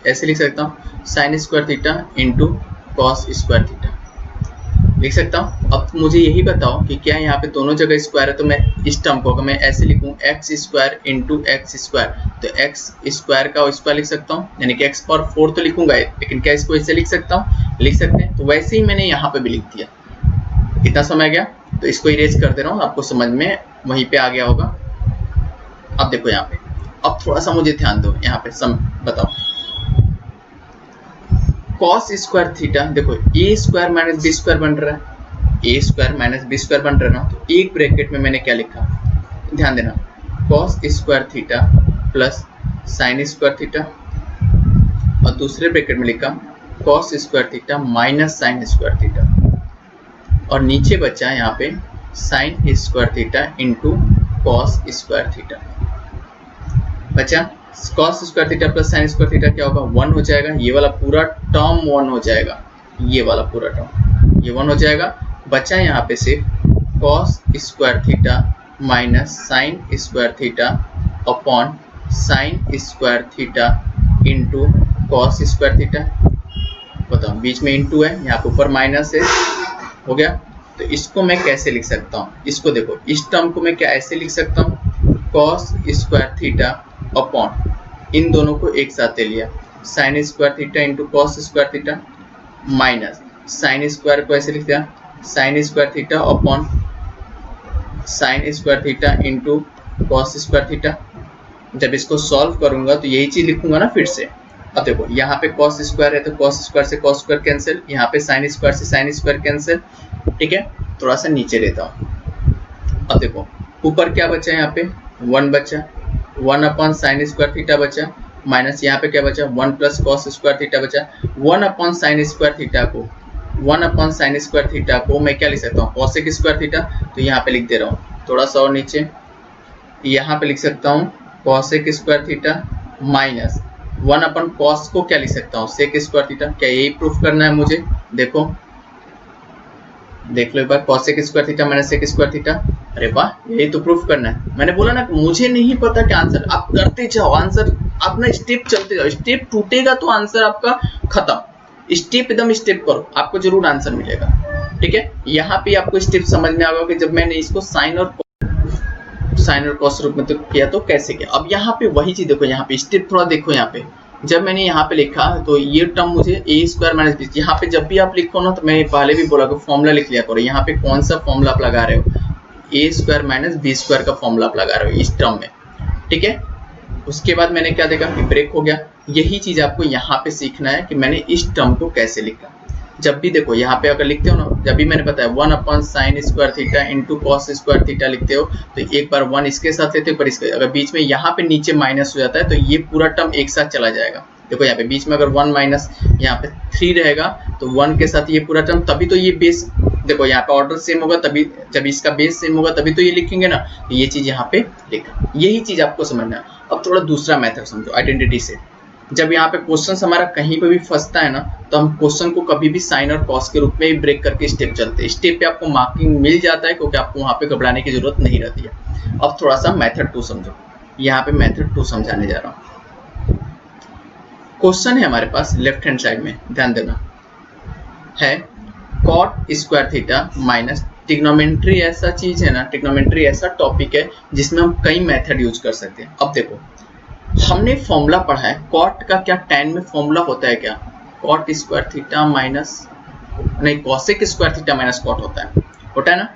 ऐसे लिख सकता हूँ sign square theta into cos square theta लिख सकता हूँ। अब मुझे यही बताओ कि क्या यहाँ पे दोनों जगह स्क्वायर है, तो मैं इस टर्म को अगर मैं ऐसे लिखूँ x square into x square, तो एक्स स्क्वायर का स्क्वायर लिख सकता हूँ, यानी कि एक्स पावर 4 तो लिखूंगा, लेकिन क्या इसको ऐसे लिख सकता हूँ, लिख सकते हैं। तो वैसे ही मैंने यहाँ पे भी लिख दिया। कितना समय गया, तो इसको इरेज कर दे रहा हूँ, आपको समझ में वहीं पे आ गया होगा। अब देखो यहाँ पे, अब थोड़ा सा मुझे ध्यान दो, यहाँ पे बताओ कॉस स्क्वायर थीटा, देखो ए स्क्वायर माइनस बी स्क्वायर बन रहा है, ए स्क्वायर माइनस बी स्क्वायर बन रहा है ना, तो एक ब्रैकेट में मैंने क्या लिखा, ध्यान देना, cos square theta plus sine square theta, और दूसरे ब्रैकेट में लिखा cos square theta minus sine square theta, और नीचे बचा यहाँ पे sine square theta into cos square theta बचा। Cos square theta plus sine square theta क्या होगा, 1 हो जाएगा, ये वाला पूरा टर्म 1 हो जाएगा, ये वाला पूरा टर्म ये 1 हो जाएगा। बचा यहाँ पे सिर्फ cos square theta minus sine square theta upon sine square theta into cos square theta. बताओ, बीच में इंटू है, यहाँ पे ऊपर माइनस है, हो गया। तो इसको मैं कैसे लिख सकता हूँ, इसको देखो, इस टर्म को मैं क्या ऐसे लिख सकता हूँ, कॉस स्क्वायर थीटा अपॉन, इन दोनों को एक साथ ले लिया, sign square theta into cos square theta, minus sine square को ऐसे लिख दिया, sign square theta upon sine square theta into cos square theta. जब इसको सॉल्व करूंगा तो यही चीज लिखूंगा ना फिर से। अब देखो यहाँ पे कॉस स्क्वायर है तो कॉस स्क्वायर से कॉस स्क्वायर कैंसिल, यहाँ पे साइन स्क्वायर से साइन स्क्वायर कैंसिल। ठीक है, थोड़ा सा नीचे लेता हूँ। अब देखो ऊपर क्या बचा, यहाँ पे 1 बचा, 1 अपॉन साइन स्क्वायर थीटा बचा, माइनस यहाँ पे क्या बचा, 1 प्लस कॉस स्क्वायर थीटा बचा। 1 अपॉन साइन स्क्वायर थीटा को, 1 अपॉन साइन स्क्वायर थीटा को मैं क्या लिख सकता हूँ, कॉसेक स्क्वायर थीटा, तो यहाँ पे लिख दे रहा हूँ थोड़ा सा और नीचे, यहाँ पे लिख सकता हूँ cosec square theta minus 1 upon cos को क्या लिख सकता हूँ, सेक स्क्वायर थीटा। क्या यही प्रूफ करना है मुझे, देखो देख लो एक बार, cosec square theta minus sec square theta. अरे वाह, यही तो प्रूफ करना है। मैंने बोला ना मुझे नहीं पता क्या आंसर, आप करते जाओ, आंसर आप ना स्टेप चलते जाओ, स्टेप टूटेगा तो आंसर आपका खत्म। स्टेप एकदम स्टेप करो, आपको जरूर आंसर मिलेगा। ठीक है, यहाँ पे आपको स्टेप समझ में आ गया कि जब मैंने इसको साइन और साइन और कॉस रूप में तो किया, तो कैसे किया। अब यहाँ पे वही चीज देखो, यहाँ पे स्टेप थोड़ा देखो। यहाँ पे जब मैंने यहाँ पे लिखा तो ये टर्म मुझे ए स्क्वायर माइनस बी, यहाँ पे जब भी आप लिखो ना, तो मैं पहले भी बोला कि फॉर्मूला लिख लिया करो। यहाँ पे कौन सा फॉर्मूला आप लगा रहे हो, ए स्क्वायर माइनस बी स्क्वायर का फॉर्मूला आप लगा रहे हो इस टर्म में, ठीक है। उसके बाद मैंने क्या देखा कि ब्रेक हो गया। यही चीज आपको यहाँ पे सीखना है कि मैंने इस टर्म को कैसे लिखा। जब भी देखो यहाँ पे अगर लिखते हो ना, जब भी मैंने बताया 1 upon sine square theta into cos square theta लिखते हो, तो एक बार 1 इसके साथ लेते हो, पर इसके अगर बीच में यहाँ पे नीचे माइनस हो जाता है तो ये पूरा टर्म एक साथ चला जाएगा। देखो यहाँ पे बीच में अगर 1 माइनस यहाँ पे 3 रहेगा तो 1 के साथ ये पूरा टर्म, तभी तो ये बेस, देखो यहाँ पे ऑर्डर सेम होगा, तभी जब इसका बेस सेम होगा तभी तो ये लिखेंगे ना। तो ये चीज यहाँ पे लिखा, यही चीज आपको समझना है। अब थोड़ा दूसरा मेथड समझो आइडेंटिटी से। जब यहाँ पे क्वेश्चन हमारा कहीं पे भी फंसता है ना, तो हम क्वेश्चन को कभी भी साइन और कॉस के रूप में ही ब्रेक करके स्टेप चलते हैं। स्टेप पे आपको मार्किंग मिल जाता है, क्योंकि आपको वहाँ पे घबराने की जरूरत नहीं रहती है। अब थोड़ा सा मेथड 2 समझो। यहाँ पे मेथड 2 समझाने जा रहा हूँ। क्वेश्चन है हमारे पास लेफ्ट हैंड साइड में, ध्यान देना, है cot square theta minus, trigonometry ऐसा चीज है ना, ट्रिग्नोमेट्री ऐसा टॉपिक है जिसमें हम कई मेथड यूज कर सकते हैं। अब देखो हमने फॉर्मूला पढ़ा है कॉट का, क्या tan में फॉर्मूला होता है क्या, कॉट स्क्वायर थीटा माइनस, नहीं cosec square theta minus cot होता है ना।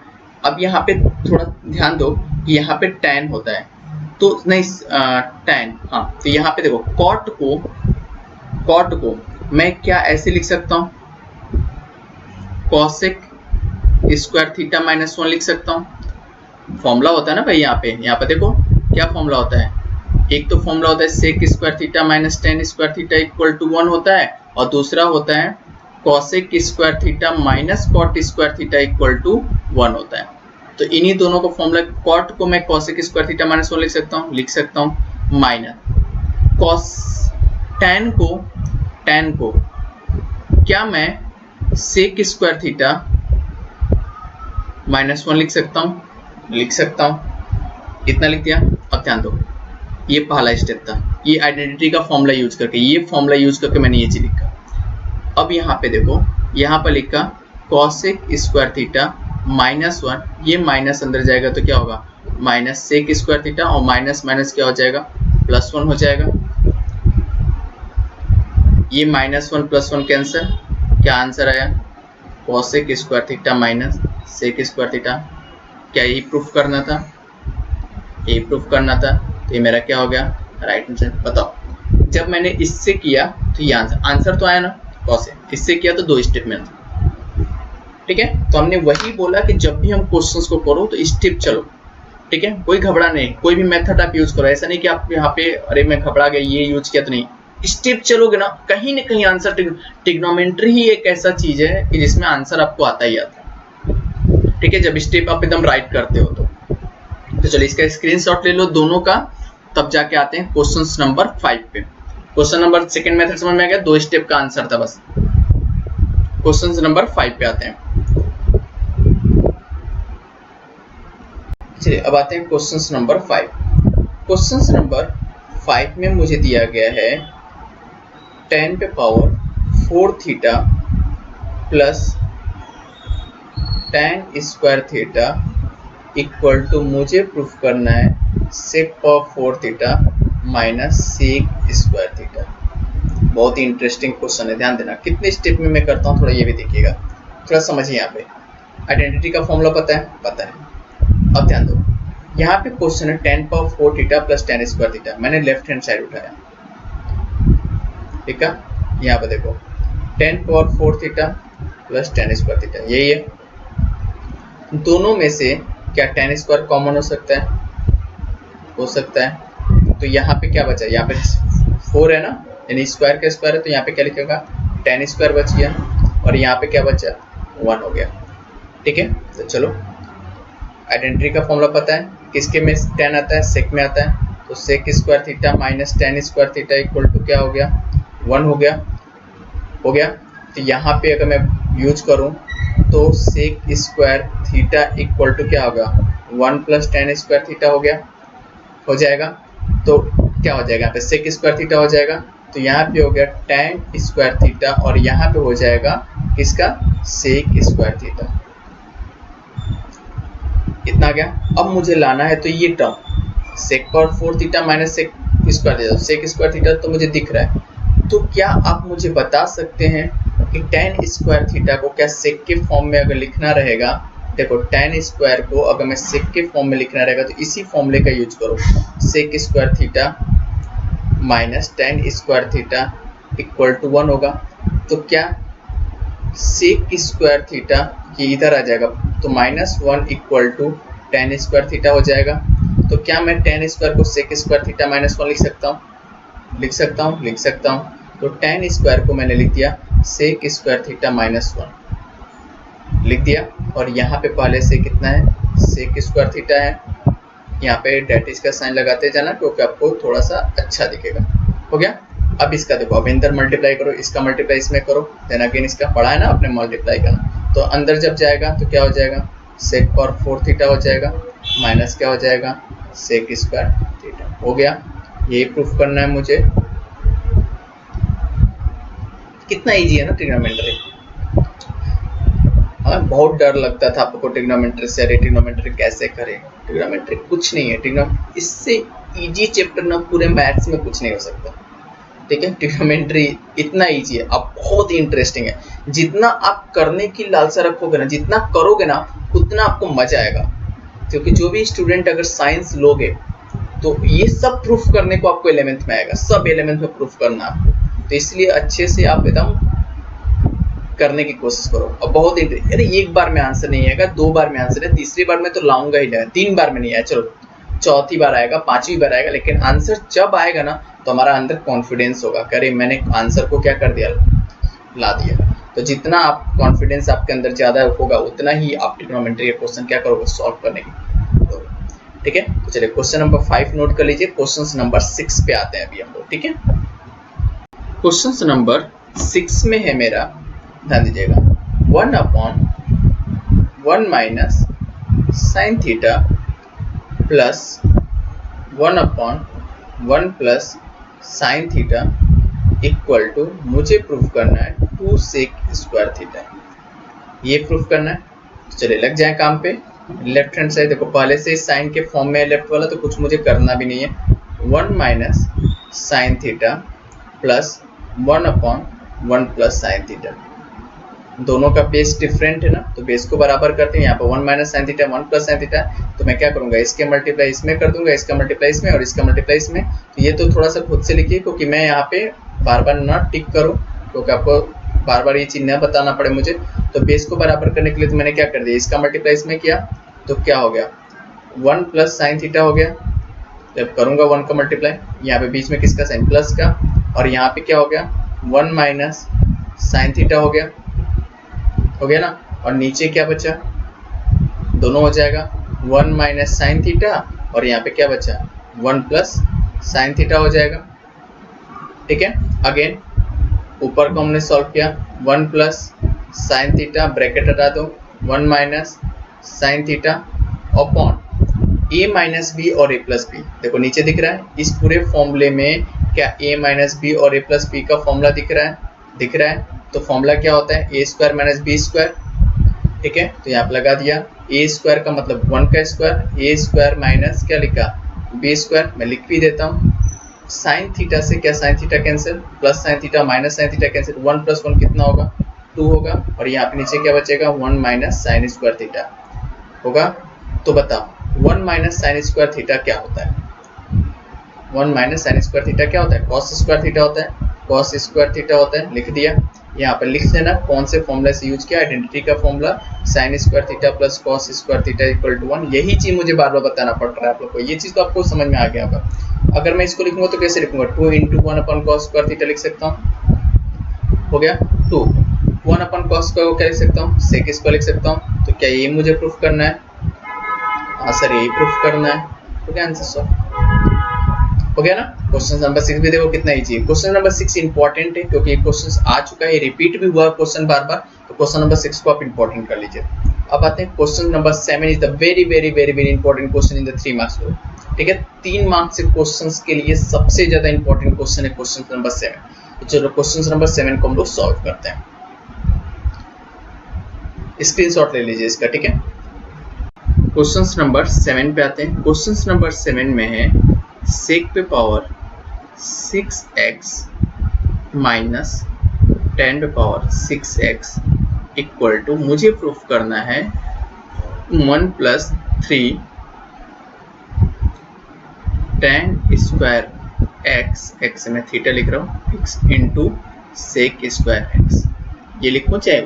अब यहाँ पे थोड़ा ध्यान दो कि यहाँ पे tan होता है, तो नहीं tan, हाँ, तो यहाँ पे देखो कॉट को मैं क्या ऐसे लिख सकता हूँ, कॉसेक स्क्वायर थीटा माइनस 1 लिख सकता हूँ। फॉर्मूला होता है ना भाई, यहाँ पे देखो क्या फॉर्मूला होता है। एक तो फॉर्मूला होता है sec square theta minus tan square theta equal to 1 होता है, और दूसरा होता है cosec square theta minus cot square theta equal to 1 होता है। तो इन्हीं दोनों को फॉर्मूला, कॉट को मैं कॉसेक स्क्वायर थीटा माइनस 1 लिख सकता हूँ माइनस कॉस, टैन को क्या मैं सेक स्क्वायर थीटा माइनस 1 लिख सकता हूँ, इतना लिख दिया। अब ध्यान दो, ये पहला स्टेप था, ये आइडेंटिटी का फॉर्मूला यूज करके, मैंने ये चीज लिखा। अब यहाँ पे देखो, यहाँ पर लिखा कॉसेक स्क्वायर थीटा माइनस 1, ये माइनस अंदर जाएगा तो क्या होगा, माइनस सेक स्क्वायर थीटा, और माइनस माइनस क्या हो जाएगा, प्लस 1 हो जाएगा। ये माइनस 1 प्लस 1 कैंसिल, क्या आंसर आया, cosec square theta minus sec square theta. क्या यही प्रूफ करना था, तो ये मेरा क्या हो गया, राइट आंसर। बताओ जब मैंने इससे किया तो ये आंसर तो आया ना, कॉस है, इससे किया तो 2 स्टेप में आंसर, ठीक है। तो हमने वही बोला कि जब भी हम क्वेश्चंस को करो तो स्टेप चलो, ठीक है, कोई घबरा नहीं, कोई भी मेथड आप यूज करो। ऐसा नहीं कि आप यहाँ पे अरे मैं घबरा गया ये यूज किया, तो नहीं, स्टेप चलोगे ना कहीं न कहीं आंसर। ट्रिग्नोमेट्री ही एक ऐसा चीज है कि जिसमें आंसर आपको आता ही आता है, ठीक है, जब स्टेप आप एकदम राइट करते हो तो चलिए इसका स्क्रीनशॉट ले लो दोनों का, तब जाके आते हैं क्वेश्चन नंबर 5 पे। क्वेश्चन नंबर सेकंड मेथड समझ में आ गया, 2 स्टेप का आंसर था बस। क्वेश्चन नंबर 5 पे आते हैं। चलिए अब आते हैं क्वेश्चन नंबर 5। क्वेश्चन नंबर 5 में मुझे दिया गया है 10 पे power 4 theta plus tan square theta equal to, मुझे प्रूफ करना है sec power 4 theta minus sec square theta. बहुत ही इंटरेस्टिंग क्वेश्चन है, ध्यान देना। कितने स्टेप में मैं करता हूँ थोड़ा ये भी देखिएगा, थोड़ा समझिए। यहाँ पे आइडेंटिटी का फॉर्मूला पता है। अब ध्यान दो, यहाँ पे क्वेश्चन है 10 power 4 theta plus tan square theta, मैंने लेफ्ट हैंड साइड उठाया, ठीक है। यहाँ पे देखो 10 power 4 theta plus tan square theta, यही है। दोनों में से क्या tan स्क्वायर कॉमन हो सकता है, तो यहाँ पे क्या बचा, यहाँ पे 4 है ना, यानी स्क्वायर का स्क्वायर है, तो यहाँ पे क्या लिखेगा, tan स्क्वायर बच गया, और यहाँ पे क्या बचा, 1 हो गया, ठीक है। तो चलो आइडेंटिटी का फॉर्मूला पता है, किसके में tan आता है, सेक में आता है, तो sec square theta minus tan square theta equal to क्या हो गया, 1 हो गया। तो यहाँ पे अगर मैं यूज करूँ तो sec square theta equal to क्या होगा, 1 प्लस tan स्क्वायर थीटा हो जाएगा। तो क्या हो जाएगा, यहाँ पे सेक स्क्वायर थीटा हो जाएगा, तो यहाँ पे हो गया tan स्क्वायर थीटा, और यहाँ पे हो जाएगा किसका, सेक स्क्वायर थीटा। कितना आ गया। अब मुझे लाना है तो ये term sec power 4 theta minus sec square theta, sec square theta तो मुझे दिख रहा है। तो क्या आप मुझे बता सकते हैं कि tan स्क्वायर थीटा को क्या सेक के फॉर्म में अगर लिखना रहेगा, देखो tan स्क्वायर को अगर मैं सेक के फॉर्म में लिखना रहेगा तो इसी फॉर्मूले का यूज करो, sec square theta minus tan square theta equal to 1 होगा। तो क्या सेक स्क्वायर थीटा ये इधर आ जाएगा तो -1 equal to tan square theta हो जाएगा। तो क्या मैं tan स्क्वायर को सेक स्क्वायर थीटा -1 लिख सकता हूँ? लिख सकता हूँ, लिख सकता हूँ। तो tan स्क्वायर को मैंने लिख दिया सेक स्क्वायर थीटा -1 लिख दिया, और यहाँ पे पहले से कितना है, सेक स्क्वायर थीटा है। यहाँ पे डेट का साइन लगाते जाना क्योंकि आपको थोड़ा सा अच्छा दिखेगा। हो गया। अब इसका देखो, अब अंदर मल्टीप्लाई करो, इसका मल्टीप्लाई इसमें करो, देन अगेन इसका पढ़ा है ना आपने मल्टीप्लाई करना। तो अंदर जब जाएगा तो क्या हो जाएगा, सेक पावर 4 थीटा हो जाएगा माइनस क्या हो जाएगा, सेक स्क्वायर थीटा। हो गया। यही प्रूफ करना है मुझे। कितना इजी है ना ट्रिग्नोमेट्री। हाँ, बहुत डर लगता था आपको ट्रिग्नोमेट्री से, अरे ट्रिग्नोमेट्री कैसे करें। ट्रिग्नोमेट्री कुछ नहीं है, इससे इजी चैप्टर ना पूरे मैथ्स में कुछ नहीं हो सकता। ठीक है, ट्रिग्नोमेट्री इतना इजी है, अब बहुत ही इंटरेस्टिंग है। जितना आप करने की लालसा रखोगे ना, जितना करोगे ना, उतना आपको मजा आएगा। क्योंकि जो भी स्टूडेंट अगर साइंस लोगे तो ये सब प्रूफ करने को आपको 11th में आएगा, सब 11th में प्रूफ करना आपको। तो इसलिए अच्छे से आप एकदम करने की कोशिश करो। और बहुत अरे एक बार में आंसर नहीं आएगा, 2 बार में आंसर है, तीसरी बार में तो लाऊंगा ही नहीं, 3 बार में नहीं आया, चलो चौथी बार आएगा, 5वीं बार आएगा, लेकिन आंसर जब आएगा ना तो हमारा अंदर कॉन्फिडेंस होगा, अरे मैंने आंसर को क्या कर दिया, ला दिया। तो जितना आप कॉन्फिडेंस आपके अंदर ज़्यादा होगा उतना ही आप ट्रिग्नोमेट्री के क्वेश्चन क्या करोगे, सॉल्व करने की। तो ठीक है, तो चलिए क्वेश्चन नंबर 5 नोट कर लीजिए। क्वेश्चन नंबर 6 पे आते हैं अभी हम लोग। ठीक है, क्वेश्चन नंबर 6 में है मेरा, ध्यान दीजिएगा, 1/1 minus sine theta plus 1/1 plus sine theta equal to, मुझे प्रूफ करना है 2 सेक स्क्वायर थीटा, ये प्रूफ करना है। तो चलिए लग जाए काम पे। लेफ्ट हैंड साइड देखो, पहले से साइन के फॉर्म में है लेफ्ट वाला, तो कुछ मुझे करना भी नहीं है। 1 minus sine theta plus 1/1 plus sine theta, दोनों का बेस डिफरेंट है ना, तो बेस को बराबर करते हैं। यहाँ पर 1 minus sine theta 1 plus sine theta, तो मैं क्या करूंगा, इसके मल्टीप्लाई इसमें कर दूंगा, इसका मल्टीप्लाई इसमें और इसका मल्टीप्लाई इसमें। तो ये तो थोड़ा सा खुद से लिखिए, क्योंकि मैं यहाँ पे बार बार ना टिक करूँ, क्योंकि आपको बार बार ये चीज़ न बताना पड़े मुझे। तो बेस को बराबर करने के लिए तो मैंने क्या कर दिया, इसका मल्टीप्लाई इसमें किया, तो क्या हो गया, 1 प्लस साइन थीटा हो गया। जब करूँगा 1 का मल्टीप्लाई, यहाँ पे बीच में किसका साइन, प्लस का, और यहाँ पे क्या हो गया, 1 माइनस साइन थीटा हो गया, हो गया ना। और नीचे क्या बचा, दोनों हो जाएगा 1 माइनस साइन थीटा, और यहाँ पे क्या बचा, 1 प्लस साइन थीटा हो जाएगा। ठीक है, अगेन ऊपर को हमने सॉल्व किया, 1 प्लस साइन थीटा, ब्रैकेट हटा दो, 1 minus sine theta upon a minus B और a प्लस बी। देखो नीचे दिख रहा है, इस पूरे फॉर्मूले में क्या a माइनस बी और a प्लस बी का फॉर्मूला दिख रहा है, दिख रहा है। तो फॉर्मूला क्या होता है, a square minus B square. ठीक है, तो यहाँ पे लगा दिया, a स्क्वायर का मतलब 1 का स्क्वायर, a स्क्वायर माइनस क्या लिखा, b स्क्वायर। मैं लिख भी देता हूँ, साइन थीटा से क्या sine theta cancel, plus sine theta minus sine theta cancel, 1 plus 1 कितना होगा, 2 होगा, और यहाँ पे नीचे क्या बचेगा, 1 माइनस साइन स्क्वायर थीटा होगा। तो बताओ 1 माइनस साइन स्क्वायर थीटा क्या होता है, 1 माइनस साइन स्क्वायर थीटा क्या होता है, कॉस स्क्वायर थीटा होता है, कॉस स्क्वायर थीटा होता है। लिख दिया, यहाँ पर लिख देना कौन से फॉर्मूला से यूज किया, आइडेंटिटी का formula, sine square theta plus cos square theta equal to 1। यही चीज मुझे बार बार बताना पड़ रहा है आप लोग को, ये चीज तो आपको समझ में आ गया होगा। अगर मैं इसको लिखूंगा तो कैसे लिखूंगा, 2 × 1 अपन कॉस स्क्वायर थीटा लिख सकता हूँ, हो गया। 2 1 अपन कॉस स्क्वायर को क्या लिख सकता हूँ, सेक स्क्वायर लिख सकता हूँ। तो क्या ये मुझे प्रूफ करना है, हाँ सर यही प्रूफ करना है। तो क्या आंसर सॉल्व हो गया ना। क्वेश्चन नंबर 6 भी देखो कितना इजी है। क्वेश्चन नंबर 6 इंपॉर्टेंट है क्योंकि क्वेश्चन आ चुका है, रिपीट भी हुआ क्वेश्चन बार बार, तो क्वेश्चन नंबर 6 को आप इंपॉर्टेंट कर लीजिए। अब आते हैं question number 7 is the very very very very important question in the 3 marks group. ठीक है, 3 मार्क्स के क्वेश्चंस के लिए सबसे ज्यादा इंपॉर्टेंट क्वेश्चन है क्वेश्चन नंबर 7। तो चलो क्वेश्चन नंबर 7 को हम लोग सॉल्व करते हैं। स्क्रीनशॉट ले लीजिए इसका, ठीक है। क्वेश्चन नंबर 7 पे आते हैं। क्वेश्चन नंबर 7 में है सेक पे पावर 6x माइनस 10 पे पावर 6x इक्वल टू, मुझे प्रूफ करना है 1 प्लस 3 tan स्क्वायर x में थीटा लिख रहा हूँ, x into sec square x, ये लिखो चाहे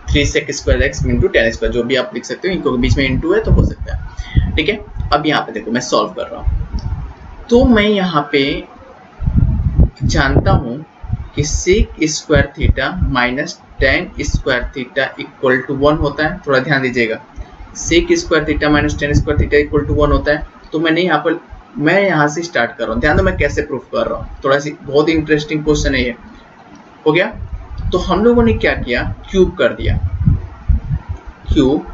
3 sec square x into tan square, जो भी आप लिख सकते हो, इनको बीच में इंटू है तो हो सकता है। ठीक है, अब यहाँ पे देखो मैं सॉल्व कर रहा हूँ, तो मैं यहाँ पे जानता हूँ कि sec square theta minus tan square theta equal to 1 होता है। थोड़ा ध्यान दीजिएगा, sec square theta minus tan square theta equal to 1 होता है। तो मैं यहाँ से स्टार्ट कर रहा हूँ, ध्यान दो मैं कैसे प्रूफ कर रहा हूँ, थोड़ा सी बहुत इंटरेस्टिंग क्वेश्चन है ये। हो गया, तो हम लोगों ने क्या किया, क्यूब कर दिया, क्यूब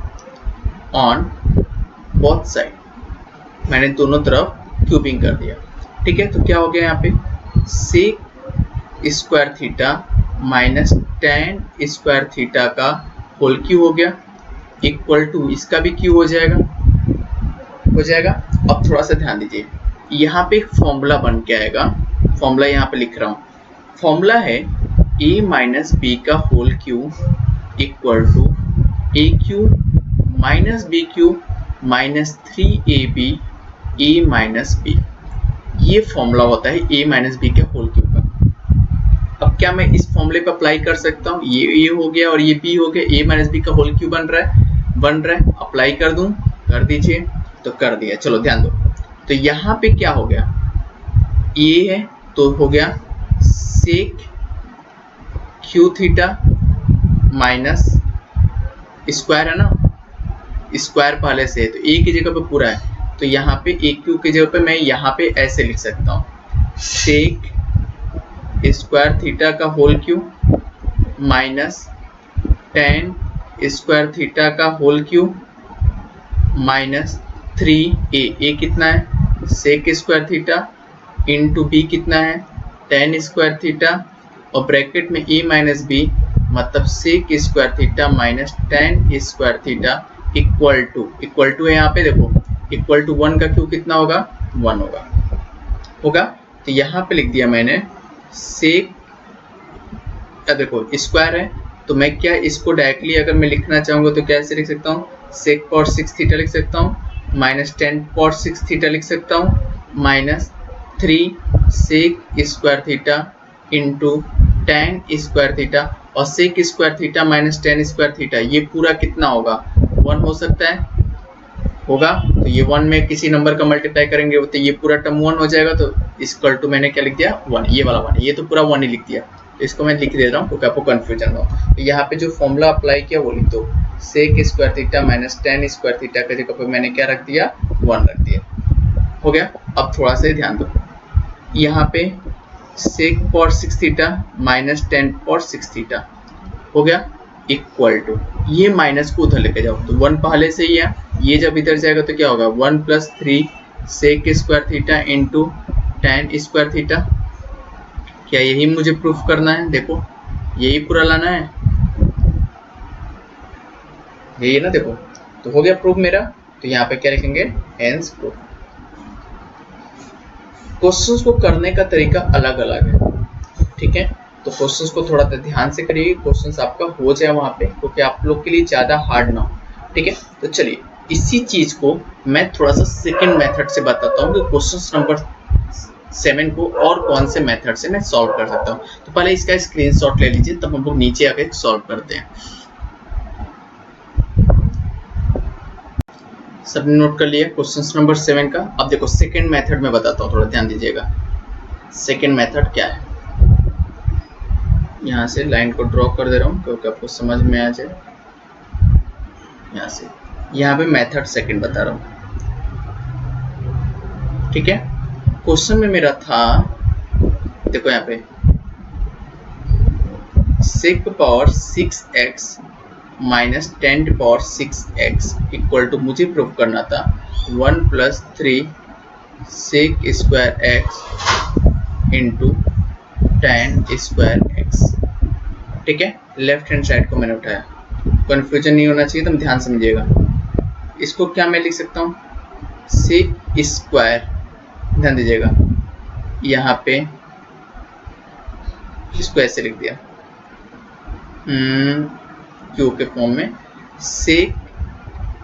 ऑन बोथ साइड, मैंने दोनों तरफ क्यूबिंग कर दिया। ठीक है, तो क्या हो गया यहाँ पे, sec square theta minus tan square theta का होल क्यूब हो गया, इक्वल टू इसका भी क्यूब हो जाएगा। अब थोड़ा सा ध्यान दीजिए, यहाँ पे एक फॉर्मूला बन के आएगा, फॉर्मूला यहाँ पे लिख रहा हूँ, फॉर्मूला है a माइनस बी का whole cube equal to A cube minus B cube minus 3ab a minus B, ये फॉर्मूला होता है a माइनस बी के होल क्यूब का। अब क्या मैं इस फॉर्मूले पे अप्लाई कर सकता हूँ, ये हो गया और ये b हो गया, a माइनस बी का होल क्यूब बन रहा है, अप्लाई कर दूं, कर दीजिए, तो कर दिया। चलो ध्यान दो, तो यहाँ पे क्या हो गया, ये है तो हो गया सेक क्यू थीटा माइनस स्क्वायर है ना, स्क्वायर पहले से है तो ए की जगह पे पूरा है, तो यहाँ पे ए क्यू की जगह पे मैं यहाँ पे ऐसे लिख सकता हूँ, सेक स्क्वायर थीटा का whole cube minus tan square theta का होल क्यूब माइनस 3a कितना है, sec square theta into B कितना है, tan स्क्वायर थीटा, और ब्रैकेट में a माइनस बी, मतलब sec square theta minus tan square theta equal to है, यहाँ पे देखो इक्वल टू 1 का क्यूब कितना होगा, 1 होगा। तो यहाँ पे लिख दिया मैंने सेक, देखो स्क्वायर है तो मैं क्या इसको डायरेक्टली अगर मैं लिखना चाहूँगा तो कैसे लिख सकता हूँ, सेक पावर 6 थीटा लिख सकता हूँ, माइनस 10 पावर 6 थीटा लिख सकता हूँ, minus 3 sec square theta into tan square theta, और sec square theta minus tan square theta, ये पूरा कितना होगा, 1 हो सकता है, होगा। तो ये 1 में किसी नंबर का मल्टीप्लाई करेंगे तो ये पूरा टर्म 1 हो जाएगा, तो इक्वल टू मैंने क्या लिख दिया, 1, ये वाला 1, ये तो पूरा 1 ही लिख दिया, तो इसको मैं लिख दे रहा हूँ क्योंकि आपको कंफ्यूजन हो। तो यहाँ पे जो फॉर्मूला अप्लाई किया वो लिख दो, sec square theta minus tan square theta के जगह पे मैंने क्या रख दिया, 1 रख दिया। हो गया, अब थोड़ा सा ध्यान दो, यहाँ पे sec power 6 theta minus tan power 6 theta हो गया, इक्वल टू, ये माइनस को उधर लेके जाओ तो 1 पहले से ही है, ये जब इधर जाएगा तो क्या होगा, 1 plus 3 sec square theta into tan square theta. क्या यही मुझे प्रूफ करना है, देखो यही पूरा लाना है, यही ना, देखो तो हो गया प्रूफ मेरा। तो यहाँ पे क्या लिखेंगे, हेंस प्रूफ। क्वेश्चंस को करने का तरीका अलग अलग है, ठीक है, तो क्वेश्चंस को थोड़ा ध्यान से करिए, क्वेश्चंस आपका हो जाए वहां पे, क्योंकि आप लोग के लिए ज्यादा हार्ड ना हो। ठीक है, तो चलिए इसी चीज को मैं थोड़ा सा सेकंड मेथड से बताता हूँ कि क्वेश्चन नंबर 7 को और कौन से मेथड से मैं सॉल्व कर सकता हूँ। तो पहले इसका स्क्रीनशॉट ले लीजिए, तब हम लोग नीचे आके सॉल्व करते हैं। सबने नोट कर लिया क्वेश्चन नंबर 7 का। अब देखो सेकंड मेथड में बताता हूँ, थोड़ा ध्यान दीजिएगा। सेकंड मेथड क्या है, यहाँ से लाइन को ड्रॉ कर दे रहा हूँ क्योंकि आपको समझ में आ जाए। यहाँ से यहाँ पे मेथड सेकंड बता रहा हूँ, ठीक है। क्वेश्चन में मेरा था, देखो यहाँ पे sec power 6x minus 10 power 6x equal to, मुझे प्रूव करना था 1 plus 3 sec square x into tan square x। ठीक है, लेफ्ट हैंड साइड को मैंने उठाया, कंफ्यूजन नहीं होना चाहिए, तुम ध्यान समझिएगा। इसको क्या मैं लिख सकता हूँ, सेक स्क्वायर, ध्यान दीजिएगा यहाँ पे इसको ऐसे लिख दिया क्यू के फॉर्म में, सेक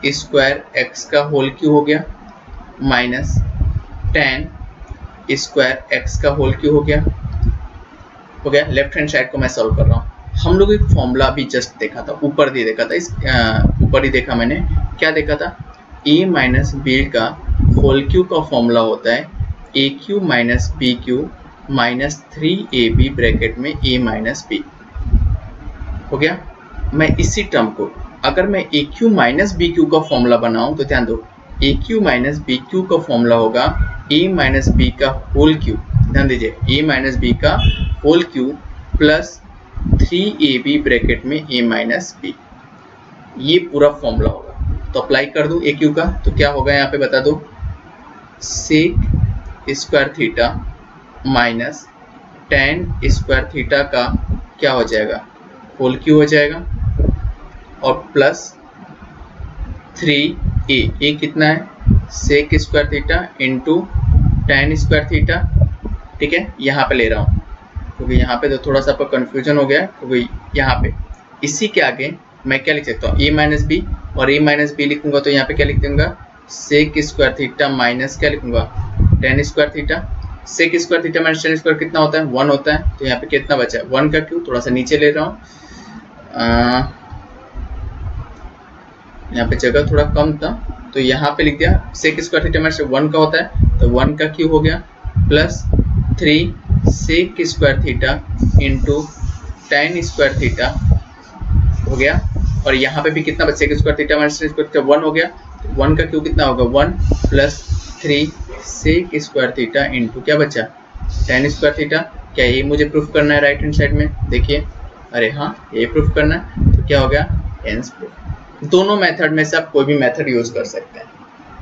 स्क्वायर एक्स का होल क्यू हो गया माइनस टेन स्क्वायर एक्स का होल क्यू हो गया। लेफ्ट हैंड साइड को मैं सॉल्व कर रहा हूँ। हम लोग एक फॉर्मूला भी जस्ट देखा था, ऊपर ही देखा था, इस ऊपर ही देखा मैंने, क्या देखा था, a माइनस बी का होल क्यू का फॉर्मूला होता है a cube minus b cube minus 3ab bracket में a माइनस बी। हो गया। मैं इसी टर्म को अगर मैं a cube minus b cube का फॉर्मूला बनाऊं तो ध्यान दो, a cube minus b cube का फॉर्मूला होगा ए माइनस बी का होल क्यू, ध्यान दीजिए ए माइनस बी का whole cube plus 3ab bracket में a माइनस बी, ये पूरा फॉर्मूला होगा। तो अप्लाई कर दूं ए क्यू का, तो क्या होगा यहाँ पे बता दो, sec square theta minus tan square theta का क्या हो जाएगा, होल क्यू हो जाएगा, और प्लस 3a कितना है, sec square theta into tan square theta. ठीक है, यहाँ पे ले रहा हूँ क्योंकि यहाँ पे तो थोड़ा सा आपका कन्फ्यूजन हो गया है, क्योंकि यहाँ पे इसी के आगे मैं क्या लिख सकता हूँ, a माइनस बी, और a माइनस बी लिखूंगा तो यहाँ पे क्या लिख दूंगा, सेक स्क्वायर थीटा माइनस क्या लिखूंगा, tan square theta. Sec square theta minus tan square कितना होता है, 1 होता है, तो यहाँ पे कितना बचा है, 1 का क्यू, थोड़ा सा नीचे ले रहा हूँ, यहाँ पे जगह थोड़ा कम था तो यहाँ पे लिख दिया, सेक स्क्वायर थीटा माइनस 1 का होता है तो 1 का क्यू हो गया, plus 3 sec square theta into tan square theta हो गया, और यहाँ पे भी कितना बचा, sec square theta minus tan square theta 1 हो गया, तो 1 का क्यू कितना होगा, 1 plus 3 sec square theta into क्या बचा, टेन स्क्वायर थीटा। क्या ये मुझे प्रूफ करना है राइट हैंड साइड में, देखिए, अरे हाँ ये प्रूफ करना है, तो क्या हो गया, हेंस प्रूफ। दोनों मेथड में से आप कोई भी मेथड यूज कर सकते हैं।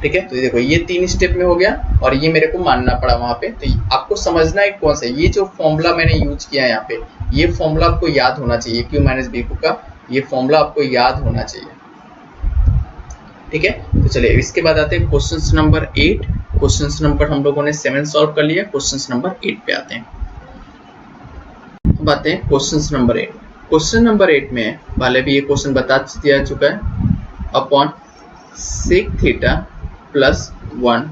ठीक है, तो देखो ये 3 स्टेप में हो गया और ये मेरे को मानना पड़ा वहां पे, तो आपको समझना है कौन सा, ये जो फॉर्मूला मैंने यूज किया है यहाँ पे, ये फॉर्मूला आपको याद होना चाहिए, क्यू माइनस बी क्यू का ये फॉर्मूला आपको याद होना चाहिए। ठीक है, तो चलिए इसके बाद आते हैं क्वेश्चन नंबर 8। क्वेश्चन नंबर हम लोगों ने 7 सॉल्व कर लिया, क्वेश्चन नंबर 8 पे आते हैं। अब आते हैं क्वेश्चन नंबर 8। क्वेश्चन नंबर 8 में पहले भी ये क्वेश्चन बता दिया चुका है, upon sec theta plus 1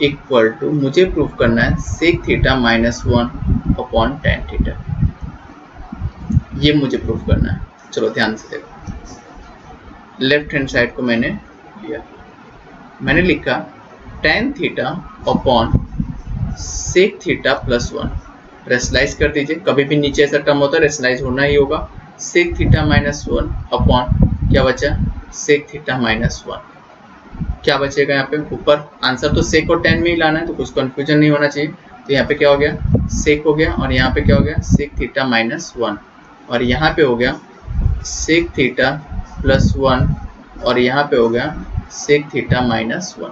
equal to, मुझे प्रूफ करना है sec theta minus 1 upon tan theta, ये मुझे प्रूफ करना है। चलो ध्यान से देखो, लेफ्ट हैंड साइड को मैंने लिया, मैंने लिखा tan theta upon sec theta plus 1, rationalise कर दीजिए, कभी भी नीचे ऐसा टर्म होता है रेशनलाइज होना ही होगा, सेक थीटा माइनस 1 अपॉन क्या बचा, सेक थीटा माइनस 1, क्या बचेगा यहाँ पे, ऊपर आंसर तो सेक और टेन में ही लाना है तो कुछ कंफ्यूजन नहीं होना चाहिए, तो यहाँ पे क्या हो गया, सेक हो गया, और यहाँ पे क्या हो गया, सेक थीटा माइनस 1, और यहाँ पे हो गया सेक थीटा प्लस 1, और यहाँ पे हो गया सेक थीटा माइनस 1।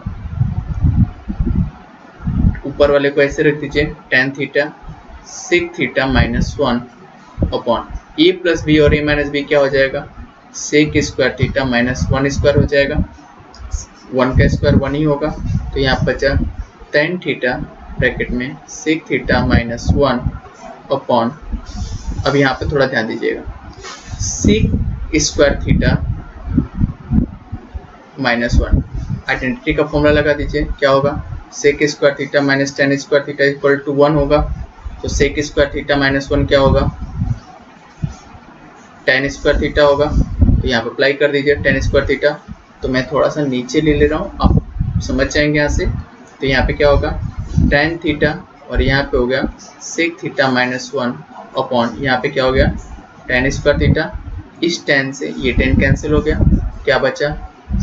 ऊपर वाले को ऐसे रख दीजिए, tan theta sec theta minus 1 upon a plus B, और ए माइनस बी क्या हो जाएगा, sec square theta minus 1 square हो जाएगा, 1 का स्क्वायर 1 ही होगा, तो यहाँ बचा टेन थीटा ब्रैकेट में सेक थीटा माइनस 1 अपॉन, अब यहाँ पे थोड़ा ध्यान दीजिएगा, sec square theta minus 1, identity का फॉर्मूला लगा दीजिए, क्या होगा, sec square theta minus tan square theta equal to 1 होगा, तो सेक स्क्वायर थीटा माइनस 1 क्या होगा, टेन स्क्वायर थीटा होगा, तो यहाँ पे अप्लाई कर दीजिए टेन स्क्वायर थीटा, तो मैं थोड़ा सा नीचे ले रहा हूँ, आप समझ जाएंगे यहाँ से, तो यहाँ पे क्या होगा, टेन थीटा, और यहाँ पे हो गया सेक थीटा माइनस 1 अपॉन, यहाँ पे क्या हो गया, टेन स्क्वायर थीटा, इस टेन से ये टेन कैंसिल हो गया, क्या बचा,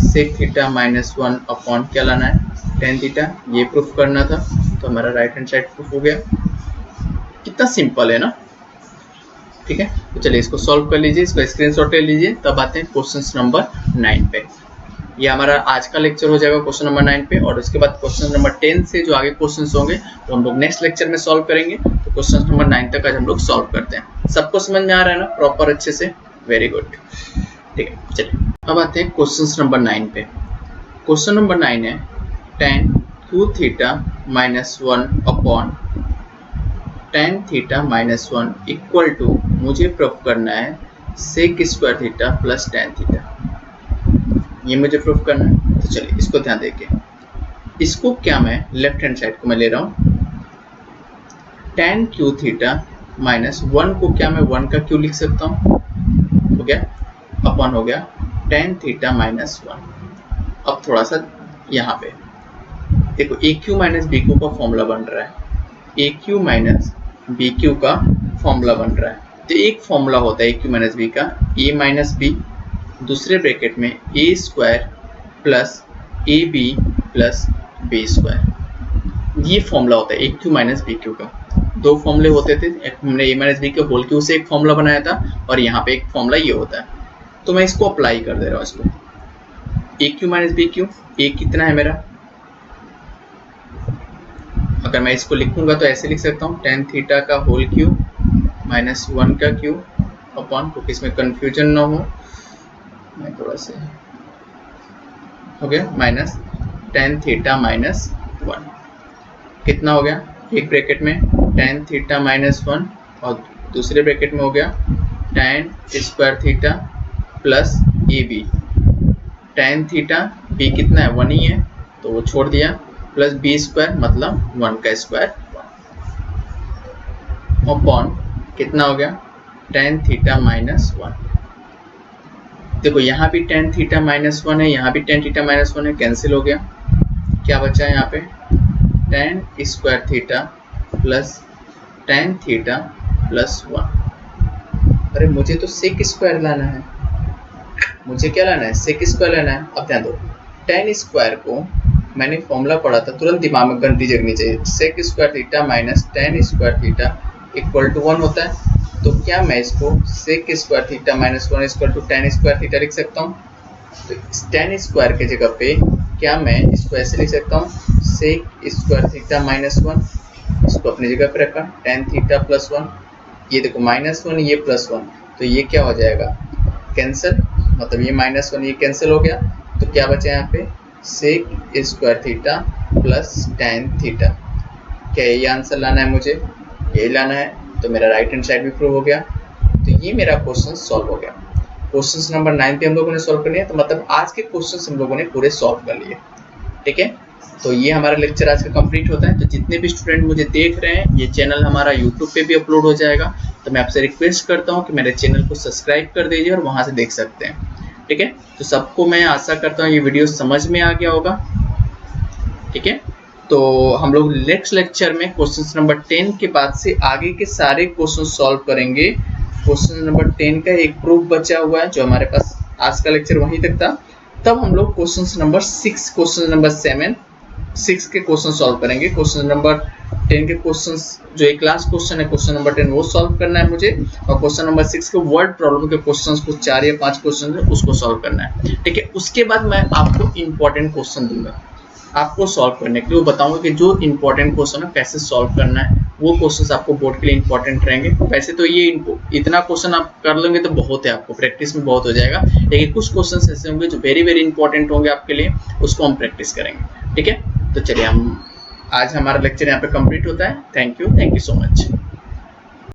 सेक थीटा माइनस 1 अपॉन क्या लाना है, टेन थीटा, ये प्रूफ करना था, तो हमारा राइट हैंड साइड प्रूफ हो गया। कितना सिंपल है ना। ठीक है, तो चलिए इसको सॉल्व कर लीजिए, इसको स्क्रीनशॉट ले लीजिए, तब आते हैं क्वेश्चन नंबर 9 पे। ये हमारा आज का लेक्चर हो जाएगा क्वेश्चन नंबर 9 पे, और उसके बाद क्वेश्चन नंबर 10 से जो आगे क्वेश्चंस होंगे तो हम लोग नेक्स्ट लेक्चर में सॉल्व करेंगे। तो क्वेश्चन नंबर 9 तक आज हम लोग सॉल्व करते हैं। सबको समझ में आ रहा है ना प्रॉपर अच्छे से, वेरी गुड। ठीक है, चलिए अब आते हैं क्वेश्चन नंबर 9 पे। क्वेश्चन नंबर 9 है tan q theta minus 1 upon tan theta minus 1 equal to, मुझे प्रूफ करना है sec square theta plus tan theta. ये मुझे प्रूफ करना है। तो चलिए इसको ध्यान देके, इसको क्या मैं लेफ्ट हैंड साइड को मैं ले रहा हूँ, tan q थीटा माइनस 1 को क्या मैं 1 का q लिख सकता हूँ, हो गया, अपॉन हो गया tan थीटा माइनस 1। अब थोड़ा सा यहाँ पे देखो, ए क्यू माइनस बी क्यू का फॉर्मूला बन रहा है, a cube minus b cube का फॉर्मूला बन रहा है। तो एक फॉर्मूला होता है ए क्यू माइनस बी का, ए माइनस बी दूसरे ब्रैकेट में a square plus A b plus b square, ये फॉर्मूला होता है a cube minus b cube का। दो फॉर्मूले होते थे, हमने ए माइनस बी के होल क्यू से एक फॉर्मूला बनाया था और यहाँ पे एक फॉर्मूला ये होता है। तो मैं इसको अप्लाई कर दे रहा हूँ, इसको ए क्यू माइनस बी क्यू, ए कितना है मेरा, अगर मैं इसको लिखूंगा तो ऐसे लिख सकता हूँ tan थीटा का होल क्यू माइनस 1 का क्यू अपॉन, क्योंकि इसमें कंफ्यूजन ना हो, मैं थोड़ा से हो गया माइनस tan थीटा माइनस 1, कितना हो गया, एक ब्रैकेट में tan थीटा माइनस 1 और दूसरे ब्रैकेट में हो गया tan स्क्वायर थीटा प्लस ए बी। tan थीटा बी कितना है, 1 ही है तो वो छोड़ दिया, प्लस बी स्क्वायर मतलब 1 का स्क्वायर अपॉन कितना हो गया tan थीटा माइनस 1। देखो यहाँ भी tan थीटा माइनस 1 है, यहाँ भी tan थीटा माइनस 1 है, कैंसिल हो गया, क्या बचा है यहाँ पे tan square theta plus tan theta plus 1। अरे मुझे तो सेक स्क्वायर लाना है, मुझे क्या लाना है, सेक स्क्वायर लाना है। अब ध्यान दो, tan स्क्वायर को मैंने फॉर्मूला पढ़ा था, तुरंत दिमाग में घंटी जगनी चाहिए, sec square theta minus tan square theta equal to 1 होता है। तो क्या मैं इसको sec square theta minus 1 equal to tan square theta लिख सकता हूँ। तो tan स्क्वायर के जगह पे क्या मैं इसको ऐसे लिख सकता हूँ, सेक स्क्वायर थीटा माइनस 1, इसको अपनी जगह पे रखा, tan थीटा प्लस 1, ये देखो माइनस 1 ये प्लस 1, तो ये क्या हो जाएगा कैंसिल, मतलब ये माइनस 1 ये कैंसिल हो गया। तो क्या बचा यहाँ पे sec square theta plus tan theta. क्या यही आंसर लाना है मुझे, यही लाना है, तो मेरा राइट हैंड साइड भी प्रूव हो गया। तो ये मेरा क्वेश्चन सॉल्व हो गया। क्वेश्चन नंबर 9 पे हम लोगों ने सॉल्व कर लिया, तो मतलब आज के क्वेश्चन हम लोगों ने पूरे सॉल्व कर लिए, ठीक है। तो ये हमारा लेक्चर आज का कंप्लीट होता है। तो जितने भी स्टूडेंट मुझे देख रहे हैं, ये चैनल हमारा यूट्यूब पे भी अपलोड हो जाएगा, तो मैं आपसे रिक्वेस्ट करता हूँ कि मेरे चैनल को सब्सक्राइब कर दीजिए और वहाँ से देख सकते हैं, ठीक है। तो सबको मैं आशा करता हूँ ये वीडियो समझ में आ गया होगा, ठीक है। तो हम लोग नेक्स्ट लेक्चर में क्वेश्चन नंबर 10 के बाद से आगे के सारे क्वेश्चन सॉल्व करेंगे। क्वेश्चन नंबर 10 का एक प्रूफ बचा हुआ है, जो हमारे पास आज का लेक्चर वहीं तक था। तब हम लोग क्वेश्चन नंबर 6, क्वेश्चन नंबर 7, 6 के क्वेश्चन सॉल्व करेंगे। क्वेश्चन नंबर 10 के क्वेश्चंस जो एक लास्ट क्वेश्चन है क्वेश्चन नंबर 10 वो सॉल्व करना है मुझे, और क्वेश्चन नंबर 6 के वर्ड प्रॉब्लम के क्वेश्चंस को 4 या 5 क्वेश्चन है उसको सॉल्व करना है, ठीक है। उसके बाद मैं आपको इंपॉर्टेंट क्वेश्चन दूंगा आपको सॉल्व करने के लिए, वो बताऊंगा कि जो इंपॉर्टेंट क्वेश्चन है कैसे सॉल्व करना है, वो क्वेश्चंस आपको बोर्ड के लिए इंपॉर्टेंट रहेंगे। वैसे तो ये इतना क्वेश्चन आप कर लेंगे तो बहुत है, आपको प्रैक्टिस में बहुत हो जाएगा, लेकिन कुछ क्वेश्चन ऐसे होंगे जो वेरी वेरी इंपॉर्टेंट होंगे आपके लिए, उसको हम प्रैक्टिस करेंगे, ठीक है। तो चलिए हम आज हमारा लेक्चर यहाँ पे कंप्लीट होता है। Thank you so much.